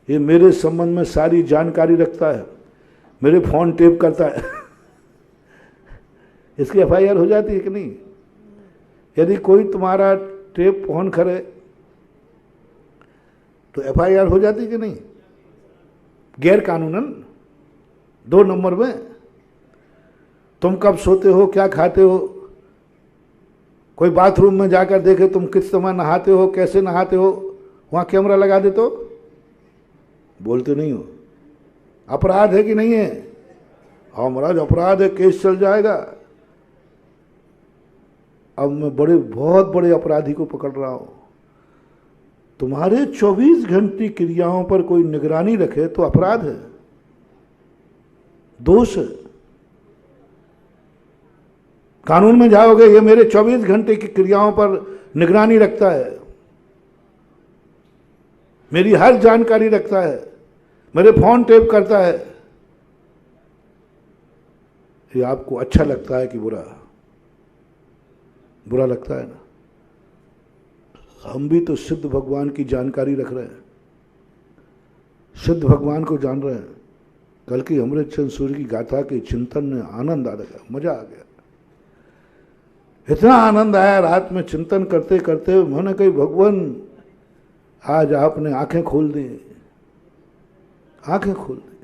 ये मेरे संबंध में सारी जानकारी रखता है, मेरे फोन टेप करता है इसकी FIR हो जाती है कि नहीं? यदि कोई तुम्हारा टेप फोन करे तो FIR हो जाती कि नहीं? गैर कानूनन 2 नंबर में। तुम कब सोते हो, क्या खाते हो, कोई बाथरूम में जाकर देखे तुम किस समय नहाते हो, कैसे नहाते हो, वहाँ कैमरा लगा दे तो बोलते नहीं हो। अपराध है कि नहीं है? हाँ महाराज अपराध है, केस चल जाएगा। अब मैं बहुत बड़े अपराधी को पकड़ रहा हूँ। तुम्हारे 24 घंटे क्रियाओं पर कोई निगरानी रखे तो अपराध है, दोष है। कानून में जाओगे, ये मेरे 24 घंटे की क्रियाओं पर निगरानी रखता है, मेरी हर जानकारी रखता है, मेरे फोन टेप करता है। ये आपको अच्छा लगता है कि बुरा? बुरा लगता है ना। हम भी तो सिद्ध भगवान की जानकारी रख रहे हैं, सिद्ध भगवान को जान रहे हैं। कल की अमृतचंद सूर्य की गाथा के चिंतन में आनंद आ गया, मजा आ गया। इतना आनंद आया रात में चिंतन करते करते, मैंने कही भगवान आज आपने आंखें खोल दी, आंखें खोल दी।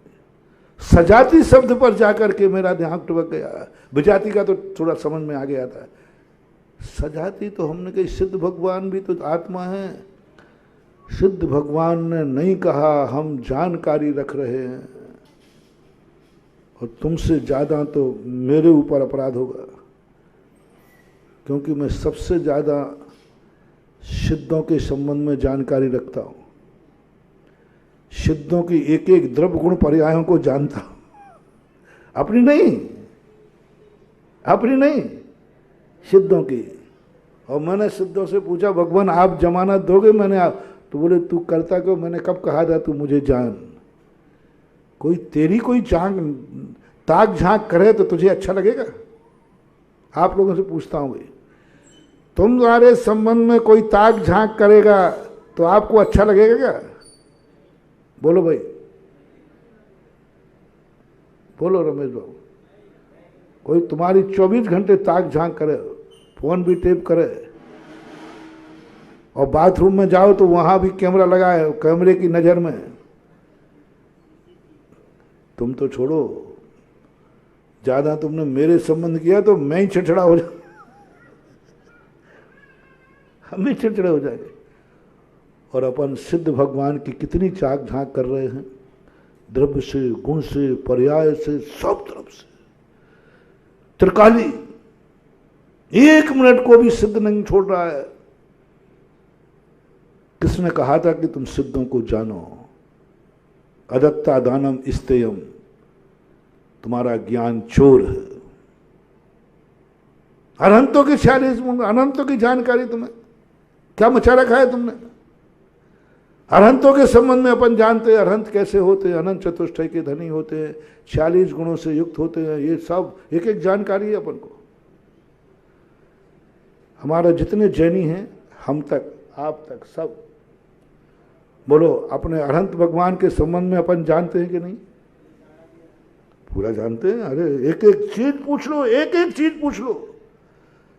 सजाती शब्द पर जाकर के मेरा ध्यान टपक गया। विजाति का तो थोड़ा समझ में आ गया था, सजाती तो हमने कही सिद्ध भगवान भी तो आत्मा है। सिद्ध भगवान ने नहीं कहा हम जानकारी रख रहे हैं, और तुमसे ज्यादा तो मेरे ऊपर अपराध होगा, क्योंकि मैं सबसे ज्यादा सिद्धों के संबंध में जानकारी रखता हूं। सिद्धों की एक एक द्रव्य गुण पर्यायों को जानता हूं, अपनी नहीं, अपनी नहीं, सिद्धों की। और मैंने सिद्धों से पूछा भगवान आप जमानत दोगे? मैंने तो बोले तू करता क्यों? मैंने कब कहा था तू मुझे जान? कोई तेरी कोई ताक झांक करे तो तुझे अच्छा लगेगा? आप लोगों से पूछता हूं भाई, तुम्हारे संबंध में कोई ताक झांक करेगा तो आपको अच्छा लगेगा क्या? बोलो भाई, बोलो रमेश बाबू। कोई तुम्हारी 24 घंटे ताक झांक करे, फोन भी टेप करे, और बाथरूम में जाओ तो वहां भी कैमरा लगा है, कैमरे की नजर में, तुम तो छोड़ो, ज्यादा तुमने मेरे संबंध किया तो मैं ही चिड़चिड़ा हो जाऊं, हम भी चिड़चिड़े हो जाएंगे। और अपन सिद्ध भगवान की कितनी चाक झांक कर रहे हैं, द्रव्य से, गुण से, पर्याय से, सब तरफ से। त्रिकाली एक मिनट को भी सिद्ध नहीं छोड़ रहा है। किसने कहा था कि तुम सिद्धों को जानो? अदत्ता दानम इस्तेयम, तुम्हारा ज्ञान चोर है। अनंतों के 46 अनंतों की जानकारी तुम्हें क्या मचा रखा है तुमने? अनंतों के संबंध में अपन जानते हैं अनंत कैसे होते हैं, अनंत चतुष्टय के धनी होते हैं, 46 गुणों से युक्त होते हैं, ये सब एक एक जानकारी है अपन को। हमारा जितने जैनी हैं, हम तक, आप तक, सब बोलो अपने अनंत भगवान के संबंध में अपन जानते हैं कि नहीं? पूरा जानते हैं। अरे एक एक चीज पूछ लो, एक एक चीज पूछ लो,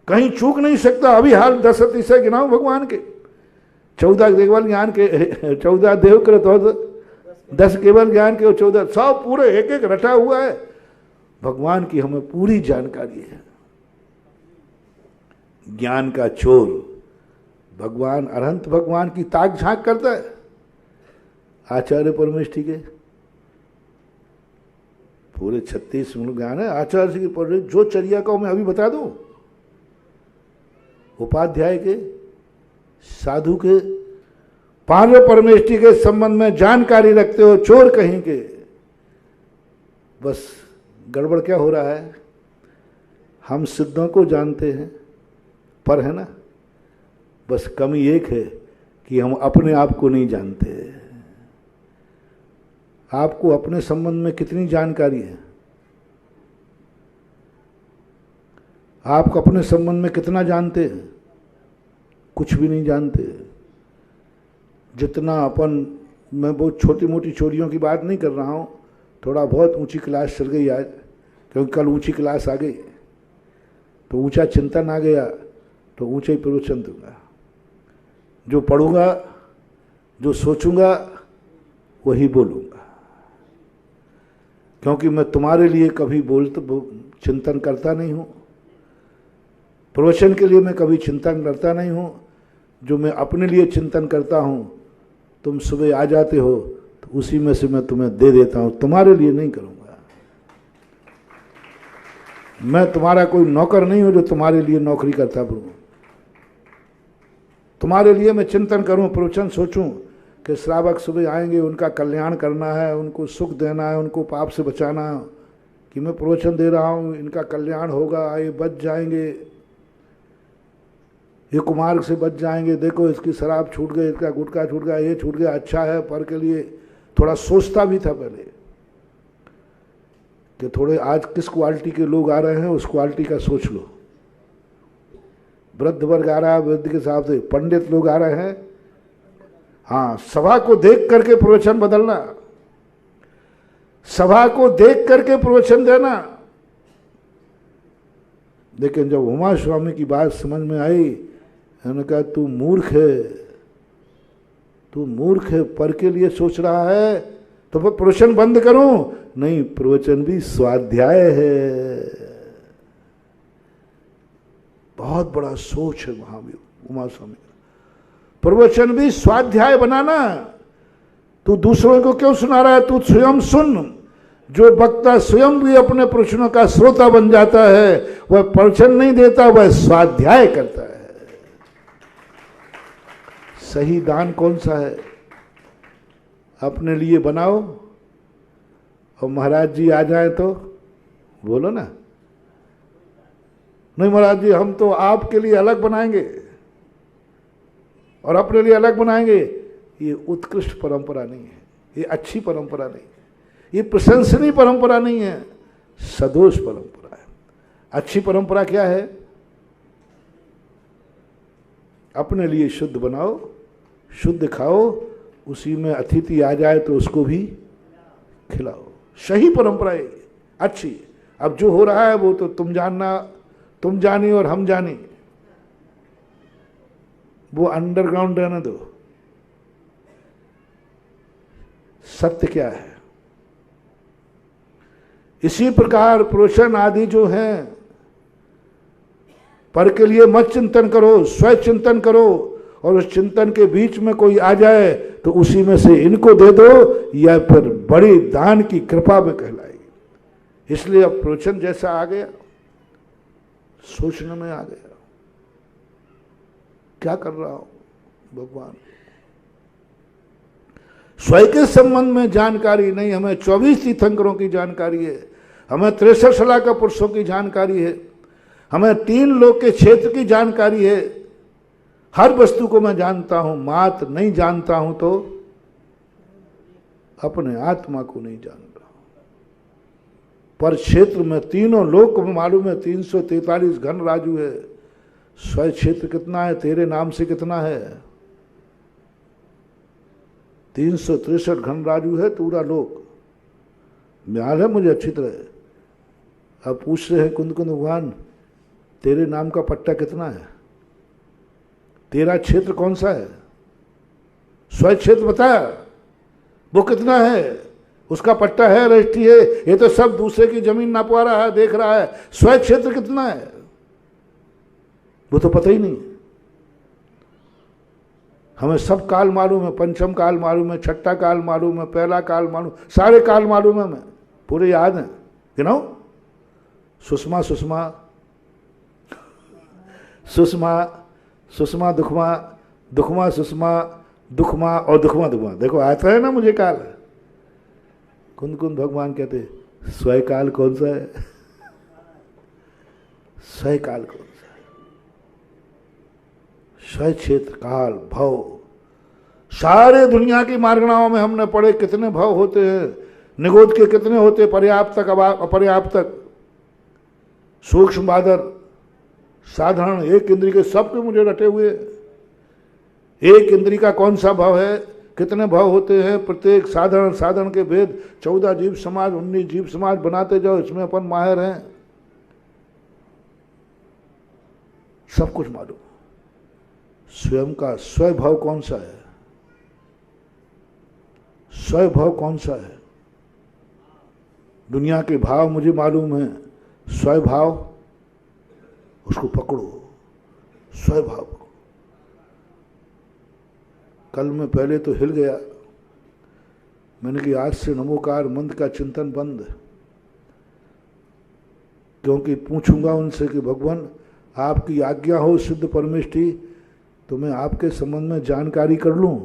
कहीं चूक नहीं सकता। अभी हाल 10 अतिशय गिनाओ भगवान के, 14 केवल ज्ञान के, 14 देव कृत हो, 10 केवल ज्ञान के, 14 सब पूरे एक एक रटा हुआ है। भगवान की हमें पूरी जानकारी है। ज्ञान का चोर भगवान, अनंत भगवान की ताक झांक करता है। आचार्य परमेष्ठी के पूरे 36 ज्ञान है। आचार्य की परमेष्ठी जो चर्या का मैं अभी बता दूं, उपाध्याय के, साधु के, पांचवें परमेष्ठी के संबंध में जानकारी रखते हो, चोर कहीं के। बस गड़बड़ क्या हो रहा है, हम सिद्धों को जानते हैं पर, है ना, बस कमी एक है कि हम अपने आप को नहीं जानते। आपको अपने संबंध में कितनी जानकारी है? आप अपने संबंध में कितना जानते हैं? कुछ भी नहीं जानते। जितना अपन, मैं बहुत छोटी मोटी चोरियों की बात नहीं कर रहा हूँ, थोड़ा बहुत ऊंची क्लास चल गई आज, क्योंकि कल ऊंची क्लास आ गई तो ऊंचा चिंतन आ गया, तो ऊंचा ही प्रवचन दूंगा। जो पढ़ूंगा, जो सोचूंगा, वही बोलूंगा, क्योंकि मैं तुम्हारे लिए कभी चिंतन करता नहीं हूँ। प्रवचन के लिए मैं कभी चिंतन करता नहीं हूँ। जो मैं अपने लिए चिंतन करता हूँ, तुम सुबह आ जाते हो तो उसी में से मैं तुम्हें दे देता हूँ, तुम्हारे लिए नहीं करूँगा। मैं तुम्हारा कोई नौकर नहीं हूँ जो तुम्हारे लिए नौकरी करता फिरूँ। तुम्हारे लिए मैं चिंतन करूँ, प्रवचन सोचूं कि श्रावक सुबह आएंगे, उनका कल्याण करना है, उनको सुख देना है, उनको पाप से बचाना है, कि मैं प्रवचन दे रहा हूँ, इनका कल्याण होगा, ये बच जाएंगे, ये कुमार्ग से बच जाएंगे, देखो इसकी शराब छूट गई, इसका गुटखा छूट गया, ये छूट गया, अच्छा है। पर के लिए थोड़ा सोचता भी था पहले कि थोड़े आज किस क्वालिटी के लोग आ रहे हैं, उस क्वालिटी का सोच लो। वृद्ध वर्ग आ रहा है, वृद्ध के हिसाब से पंडित लोग आ रहे हैं। हाँ, सभा को देख करके प्रवचन बदलना, सभा को देख करके प्रवचन देना। लेकिन जब उमा स्वामी की बात समझ में आई, उन्होंने कहा तू मूर्ख है, तू मूर्ख है, पर के लिए सोच रहा है तो फिर प्रवचन बंद करूं? नहीं, प्रवचन भी स्वाध्याय है। बहुत बड़ा सोच है महावीर उमा स्वामी का। प्रवचन भी स्वाध्याय बनाना। तू दूसरों को क्यों सुना रहा है? तू स्वयं सुन। जो वक्ता स्वयं भी अपने प्रश्नों का श्रोता बन जाता है, वह प्रवचन नहीं देता, वह स्वाध्याय करता है। सही दान कौन सा है? अपने लिए बनाओ और महाराज जी आ जाए तो बोलो ना, नहीं महाराज जी हम तो आपके लिए अलग बनाएंगे और अपने लिए अलग बनाएंगे। ये उत्कृष्ट परंपरा नहीं है, ये अच्छी परंपरा नहीं है, ये प्रशंसनीय परंपरा नहीं है, सदोष परंपरा है। अच्छी परंपरा क्या है? अपने लिए शुद्ध बनाओ, शुद्ध खाओ, उसी में अतिथि आ जाए तो उसको भी खिलाओ। सही परंपरा है, अच्छी। अब जो हो रहा है वो तो तुम जानना, तुम जानी और हम जानी, वो अंडरग्राउंड रहने दो। सत्य क्या है? इसी प्रकार प्रवचन आदि जो हैं, पर के लिए मत चिंतन करो, स्वयं चिंतन करो। और उस चिंतन के बीच में कोई आ जाए तो उसी में से इनको दे दो, या फिर बड़ी दान की कृपा में कहलाएगी। इसलिए अब प्रवचन जैसा आ गया, सोचने में आ गया, क्या कर रहा हूं भगवान। स्वयं के संबंध में जानकारी नहीं, हमें 24 तीर्थंकरों की जानकारी है, हमें 63 सलाका पुरुषों की जानकारी है, हमें 3 लोक के क्षेत्र की जानकारी है। हर वस्तु को मैं जानता हूं, मात्र नहीं जानता हूं तो अपने आत्मा को नहीं जान रहा। पर क्षेत्र में तीनों लोक को मालूम है, 343 घन राजू है। स्वयं क्षेत्र कितना है? तेरे नाम से कितना है? 363 घन राजू है पूरा लोक। ध्यान है मुझे अच्छी तरह। अब पूछ रहे हैं कुंद कुंद भगवान, तेरे नाम का पट्टा कितना है? तेरा क्षेत्र कौन सा है? स्वयं क्षेत्र बता, वो कितना है? उसका पट्टा है, रजिस्ट्री है? ये तो सब दूसरे की जमीन नापवा रहा है, देख रहा है। स्वयं क्षेत्र कितना है वो तो पता ही नहीं। हमें सब काल मालूम है, पंचम काल मालूम है, छठा काल मालूम है, पहला काल मालूम, सारे काल मालूम है, हमें पूरे याद है। गिनाओ, सुषमा सुषमा सुषमा सुषमा दुखमा, दुखमा सुषमा, दुखमा और दुखमा दुखमा। देखो आता है ना मुझे काल। कुंद कुंद भगवान कहते स्वयं काल कौन सा है? स्वयं काल कौन सा है? स्वयं क्षेत्र, काल, भव। सारे दुनिया की मार्गणाओं में हमने पढ़े कितने भव होते हैं, निगोद के कितने होते, पर्याप्त तक, अपर्याप्त तक, सूक्ष्म बादर, साधारण, एक इंद्री के, सबके मुझे रटे हुए। एक इंद्री का कौन सा भाव है, कितने भाव होते हैं, प्रत्येक साधारण साधन के भेद, 14 जीव समाज, 19 जीव समाज बनाते जाओ, इसमें अपन माहिर हैं, सब कुछ मालूम। स्वयं का स्वभाव कौन सा है? स्वभाव कौन सा है? दुनिया के भाव मुझे मालूम है, स्वभाव उसको पकड़ो, स्वभाव। कल में पहले तो हिल गया, मैंने कि आज से नमोकार मंत्र का चिंतन बंद, क्योंकि पूछूंगा उनसे कि भगवान आपकी आज्ञा हो सिद्ध परमेष्ठी तो मैं आपके संबंध में जानकारी कर लूं।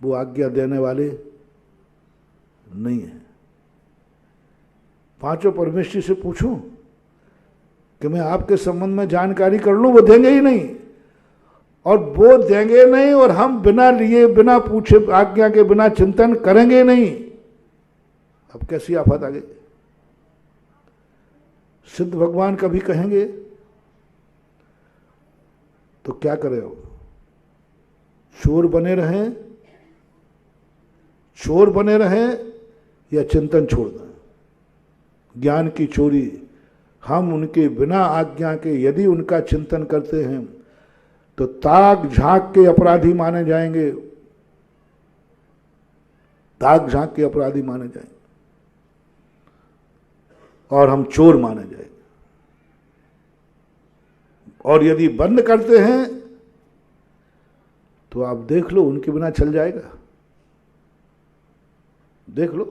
वो आज्ञा देने वाले नहीं है। पांचों परमेष्ठी से पूछूं कि मैं आपके संबंध में जानकारी कर लूं, वो देंगे ही नहीं। और वो देंगे नहीं और हम बिना लिए, बिना पूछे, आज्ञा के बिना चिंतन करेंगे नहीं। अब कैसी आफत आ गई। सिद्ध भगवान कभी कहेंगे तो क्या करें? हो चोर बने रहें या चिंतन छोड़ दें? ज्ञान की चोरी, हम उनके बिना आज्ञा के यदि उनका चिंतन करते हैं तो ताक झांक के अपराधी माने जाएंगे, ताक झांक के अपराधी माने जाएंगे और हम चोर माने जाएंगे। और यदि बंद करते हैं तो आप देख लो, उनके बिना चल जाएगा। देख लो,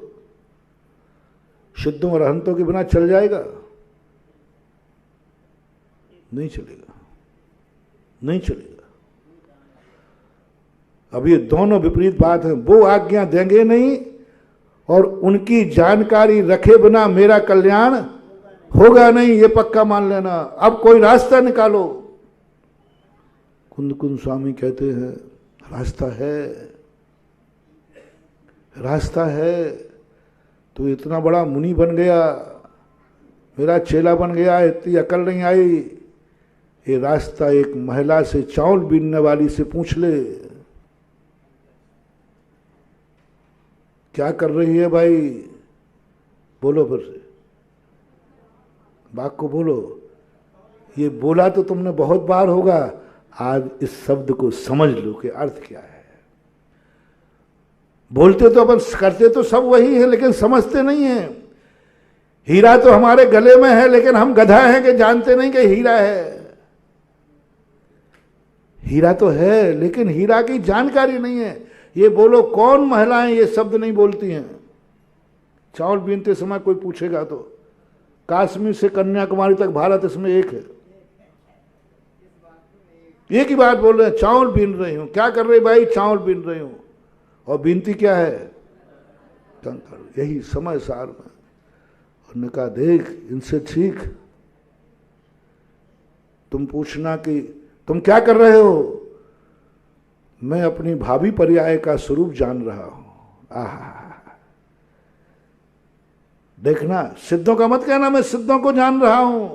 सिद्धों और अरहंतों के बिना चल जाएगा? नहीं चलेगा, नहीं चलेगा। अब ये दोनों विपरीत बात है। वो आज्ञा देंगे नहीं और उनकी जानकारी रखे बिना मेरा कल्याण होगा नहीं, ये पक्का मान लेना। अब कोई रास्ता निकालो। कुंद कुंद स्वामी कहते हैं रास्ता है, रास्ता है। तो इतना बड़ा मुनि बन गया, मेरा चेला बन गया, इतनी अकल नहीं आई। ये रास्ता एक महिला से, चावल बीनने वाली से पूछ ले, क्या कर रही है भाई? बोलो फिर से, बात को बोलो। ये बोला तो तुमने बहुत बार होगा, आज इस शब्द को समझ लो कि अर्थ क्या है। बोलते तो अपन, करते तो सब वही है, लेकिन समझते नहीं है। हीरा तो हमारे गले में है, लेकिन हम गधा हैं कि जानते नहीं कि हीरा है। हीरा तो है, लेकिन हीरा की जानकारी नहीं है। ये बोलो, कौन महिलाएं ये शब्द नहीं बोलती हैं? चावल बीनते समय कोई पूछेगा तो कश्मीर से कन्याकुमारी तक भारत इसमें एक है, एक ही बात बोल रहे हैं, चावल बीन रही हूं। क्या कर रही भाई? चावल बीन रही हूं। और बीनती क्या है? कंकड़। यही समय सार में। उन्होंने कहा देख, इनसे ठीक तुम पूछना कि तुम क्या कर रहे हो? मैं अपनी भावी पर्याय का स्वरूप जान रहा हूं। आहा, देखना, सिद्धों का मत कहना मैं सिद्धों को जान रहा हूं।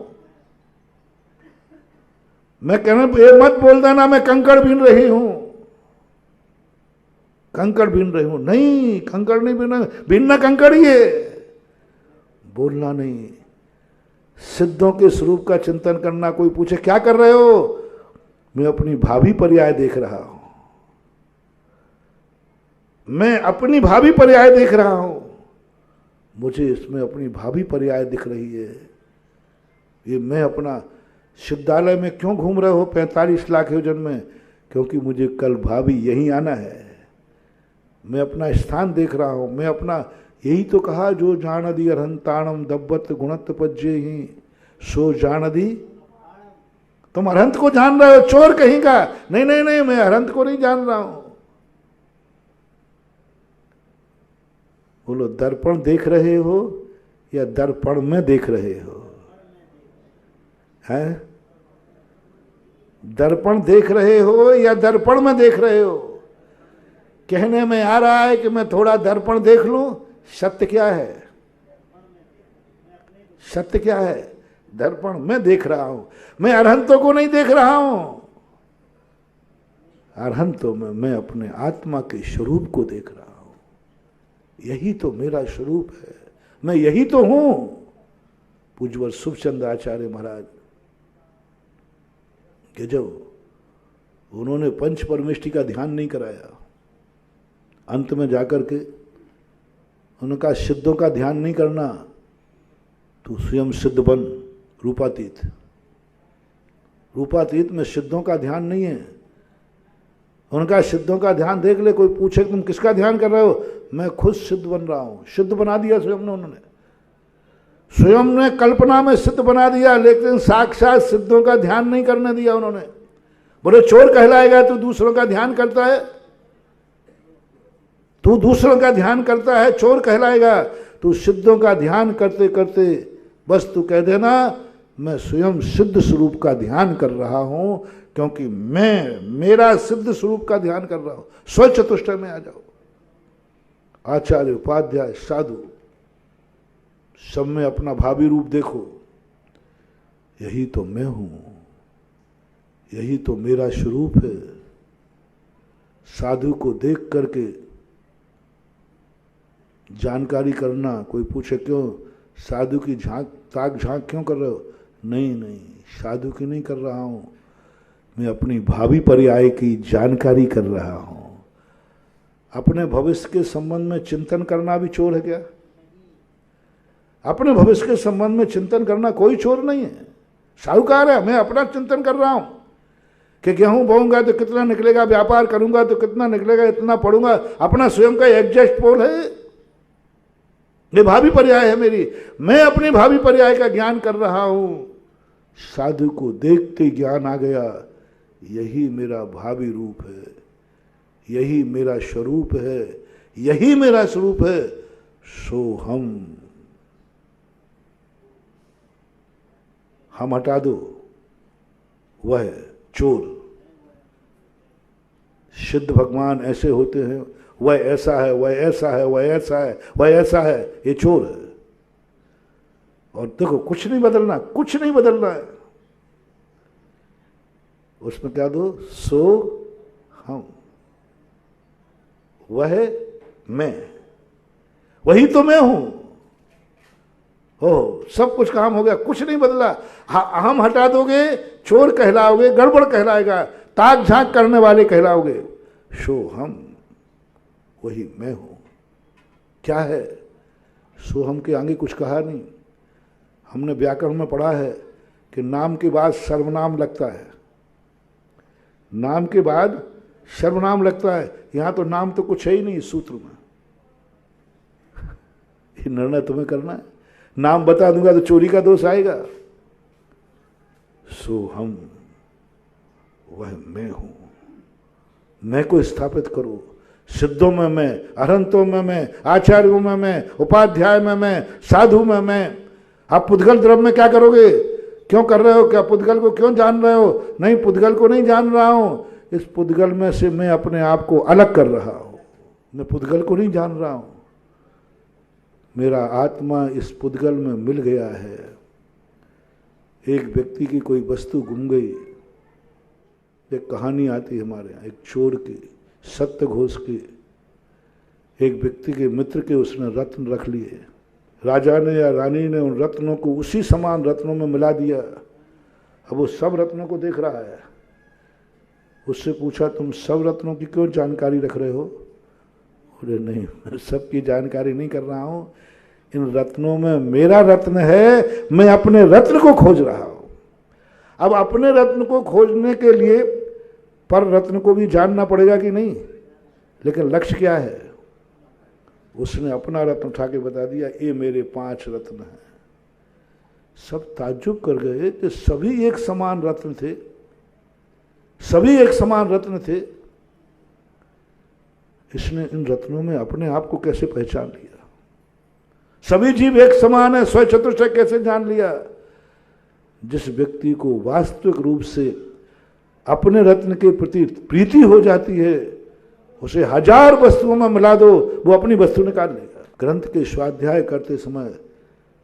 मैं कहना, ये मत बोल देना मैं कंकड़ बीन रही हूं, कंकड़ बीन रही हूं। नहीं, कंकड़ नहीं बीनना, बीनना कंकड़ ही है। बोलना नहीं, सिद्धों के स्वरूप का चिंतन करना। कोई पूछे क्या कर रहे हो? मैं अपनी भावी पर्याय देख रहा हूं, मैं अपनी भावी पर्याय देख रहा हूं। मुझे इसमें अपनी भावी पर्याय दिख रही है। ये मैं अपना सिद्धालय में क्यों घूम रहे हो 45 लाख योजन में? क्योंकि मुझे कल भावी यहीं आना है। मैं अपना स्थान देख रहा हूं। मैं अपना, यही तो कहा, जो जानदी अरहंताणम दब्बत गुणत पज्जे ही सो जानदी। तुम अरहंत को जान रहे हो, चोर कहीं का? नहीं नहीं नहीं, मैं अरहंत को नहीं जान रहा हूं। बोलो, दर्पण देख रहे हो या दर्पण में देख रहे हो? हैं? दर्पण देख रहे हो या दर्पण में देख रहे हो? कहने में आ रहा है कि मैं थोड़ा दर्पण देख लूं। सत्य क्या है? सत्य क्या है? दर्पण में देख रहा हूं, मैं अरहंतों को नहीं देख रहा हूं। अरहंतों में मैं अपने आत्मा के स्वरूप को देख रहा हूं। यही तो मेरा स्वरूप है, मैं यही तो हूं। पूज्यवर सुखचंद आचार्य महाराज के जब उन्होंने पंच परमेष्टि का ध्यान नहीं कराया, अंत में जाकर के उनका सिद्धों का ध्यान नहीं करना, तो स्वयं सिद्ध बन। रूपातीत, रूपातीत में सिद्धों का ध्यान नहीं है। उनका सिद्धों का ध्यान देख ले। कोई पूछे तुम किसका ध्यान कर रहे हो? मैं खुद सिद्ध बन रहा हूं। सिद्ध बना दिया स्वयं ने, उन्होंने स्वयं ने कल्पना में सिद्ध बना दिया, लेकिन साक्षात सिद्धों का ध्यान नहीं करने दिया उन्होंने। बोले चोर कहलाएगा तू दूसरों का ध्यान करता है, तू दूसरों का ध्यान करता है, चोर कहलाएगा। तू सिद्धों का ध्यान करते करते बस तू कह देना मैं स्वयं सिद्ध स्वरूप का ध्यान कर रहा हूं, क्योंकि मैं मेरा सिद्ध स्वरूप का ध्यान कर रहा हूं। स्व चतुष्टय में आ जाओ। आचार्य, उपाध्याय, साधु सब में अपना भावी रूप देखो। यही तो मैं हूं, यही तो मेरा स्वरूप है। साधु को देख करके जानकारी करना। कोई पूछे क्यों साधु की ताक झांक क्यों कर रहे हो? नहीं नहीं, साधु की नहीं कर रहा हूं, मैं अपनी भावी पर्याय की जानकारी कर रहा हूं। अपने भविष्य के संबंध में चिंतन करना भी चोर है क्या? अपने भविष्य के संबंध में चिंतन करना कोई चोर नहीं है। साहूकार है, मैं अपना चिंतन कर रहा हूं कि गेहूं बोऊंगा तो कितना निकलेगा, व्यापार करूंगा तो कितना निकलेगा, इतना पढ़ूंगा। अपना स्वयं का एग्जैक्ट पोल है, ये भावी पर्याय है मेरी। मैं अपनी भावी पर्याय का ज्ञान कर रहा हूं। साधु को देखते ज्ञान आ गया, यही मेरा भावी रूप है, यही मेरा स्वरूप है, यही मेरा स्वरूप है। सो हम हटा दो, वह चोर। सिद्ध भगवान ऐसे होते हैं, वह ऐसा है, वह ऐसा है, वह ऐसा है, वह ऐसा है, ये चोर है। और देखो कुछ नहीं बदलना, कुछ नहीं बदलना है। उसमें क्या दो? सो हम, वह मैं, वही तो मैं हूं। हो सब कुछ काम हो गया, कुछ नहीं बदला। हम हटा दोगे, चोर कहलाओगे, गड़बड़ कहलाएगा, ताक झांक करने वाले कहलाओगे। सो हम, वही मैं हूं। क्या है? सो हम के आगे कुछ कहा नहीं। हमने व्याकरण में पढ़ा है कि नाम के बाद सर्वनाम लगता है, नाम के बाद सर्वनाम लगता है। यहां तो नाम तो कुछ है ही नहीं इस सूत्र में। ये निर्णय तुम्हें करना है। नाम बता दूंगा तो चोरी का दोष आएगा। सो हम, वह मैं हूं। मैं को स्थापित करो। सिद्धों में मैं, अरहंतों में मैं, आचार्यों में मैं, उपाध्याय में मैं, साधु में मैं। आप पुद्गल द्रव्य में क्या करोगे? क्यों कर रहे हो? क्या पुद्गल को क्यों जान रहे हो? नहीं, पुद्गल को नहीं जान रहा हूं, इस पुद्गल में से मैं अपने आप को अलग कर रहा हूं। मैं पुद्गल को नहीं जान रहा हूं, मेरा आत्मा इस पुद्गल में मिल गया है। एक व्यक्ति की कोई वस्तु गुम गई। एक कहानी आती है हमारे यहाँ, एक चोर की, सत्य घोष की। एक व्यक्ति के मित्र के उसने रत्न रख लिए। राजा ने या रानी ने उन रत्नों को उसी समान रत्नों में मिला दिया। अब वो सब रत्नों को देख रहा है। उससे पूछा, तुम सब रत्नों की क्यों जानकारी रख रहे हो? बोले नहीं, मैं सबकी जानकारी नहीं कर रहा हूं, इन रत्नों में मेरा रत्न है, मैं अपने रत्न को खोज रहा हूं। अब अपने रत्न को खोजने के लिए पर रत्न को भी जानना पड़ेगा कि नहीं? लेकिन लक्ष्य क्या है? उसने अपना रत्न उठा के बता दिया, ये मेरे 5 रत्न हैं। सब ताज्जुब कर गए कि सभी एक समान रत्न थे, सभी एक समान रत्न थे। इसने इन रत्नों में अपने आप को कैसे पहचान लिया? सभी जीव एक समान है, स्व चतुष्टय कैसे जान लिया? जिस व्यक्ति को वास्तविक रूप से अपने रत्न के प्रति प्रीति हो जाती है, उसे 1000 वस्तुओं में मिला दो, वो अपनी वस्तु निकाल लेगा। ग्रंथ के स्वाध्याय करते समय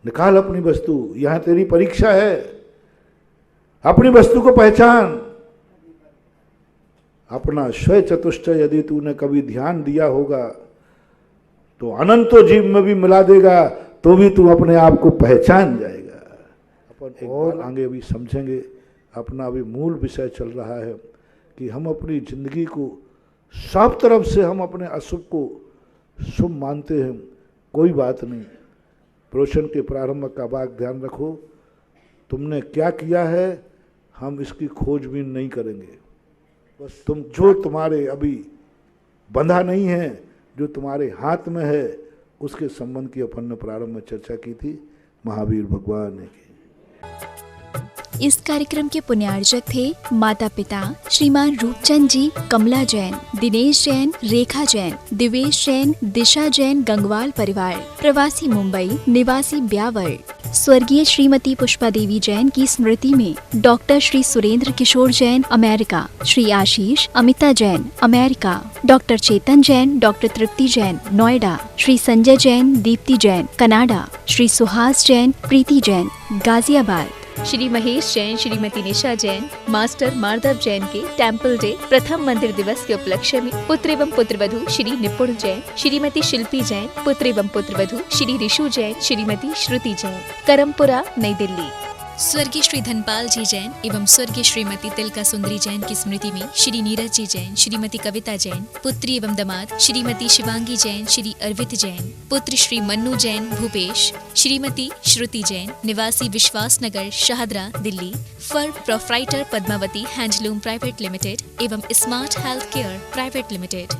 निकाल अपनी वस्तु, यहां तेरी परीक्षा है। अपनी वस्तु को पहचान। अपना स्व चतुष्टय यदि तूने कभी ध्यान दिया होगा तो अनंतो जीव में भी मिला देगा, तो भी तू अपने आप को पहचान जाएगा। अपन और आगे भी समझेंगे। अपना अभी मूल विषय चल रहा है कि हम अपनी जिंदगी को सब तरफ से हम अपने अशुभ को शुभ मानते हैं। कोई बात नहीं, प्रवचन के प्रारंभ का भाग ध्यान रखो। तुमने क्या किया है हम इसकी खोजबीन नहीं करेंगे। बस तुम जो तुम्हारे अभी बंधा नहीं है, जो तुम्हारे हाथ में है, उसके संबंध की अपन ने प्रारंभ में चर्चा की थी। महावीर भगवान ने की। इस कार्यक्रम के पुण्यार्जक थे माता पिता श्रीमान रूपचंद जी, कमला जैन, दिनेश जैन, रेखा जैन, दिवेश जैन, दिशा जैन, गंगवाल परिवार, प्रवासी मुंबई, निवासी ब्यावर। स्वर्गीय श्रीमती पुष्पा देवी जैन की स्मृति में डॉक्टर श्री सुरेंद्र किशोर Jain, America, Shri Ashish Amita Jain, America, doctor चेतन जैन, डॉक्टर तृप्ति जैन, नोएडा, श्री संजय जैन, दीप्ति जैन, कनाडा, श्री सुहास जैन, प्रीति जैन, गाजियाबाद, श्री महेश जैन, श्रीमती निशा जैन, मास्टर माधव जैन के टेम्पल डे प्रथम मंदिर दिवस के उपलक्ष्य में पुत्र एवं पुत्रवधू श्री निपुण जैन, श्रीमती शिल्पी जैन, पुत्र एवं पुत्रवधू श्री ऋषु जैन, श्रीमती श्रुति जैन, करमपुरा, नई दिल्ली। स्वर्गीय श्री धनपाल जी जैन एवं स्वर्गीय श्रीमती तिलका सुंदरी जैन की स्मृति में श्री नीरज जी जैन, श्रीमती कविता जैन, पुत्री एवं दामाद श्रीमती शिवांगी जैन, श्री अर्वित जैन, पुत्र श्री मन्नू जैन भूपेश, श्रीमती श्रुति जैन, निवासी Vishwas Nagar, Shahdara, Delhi, firm proprietor Padmavati handloom private limited एवं smart health care private limited.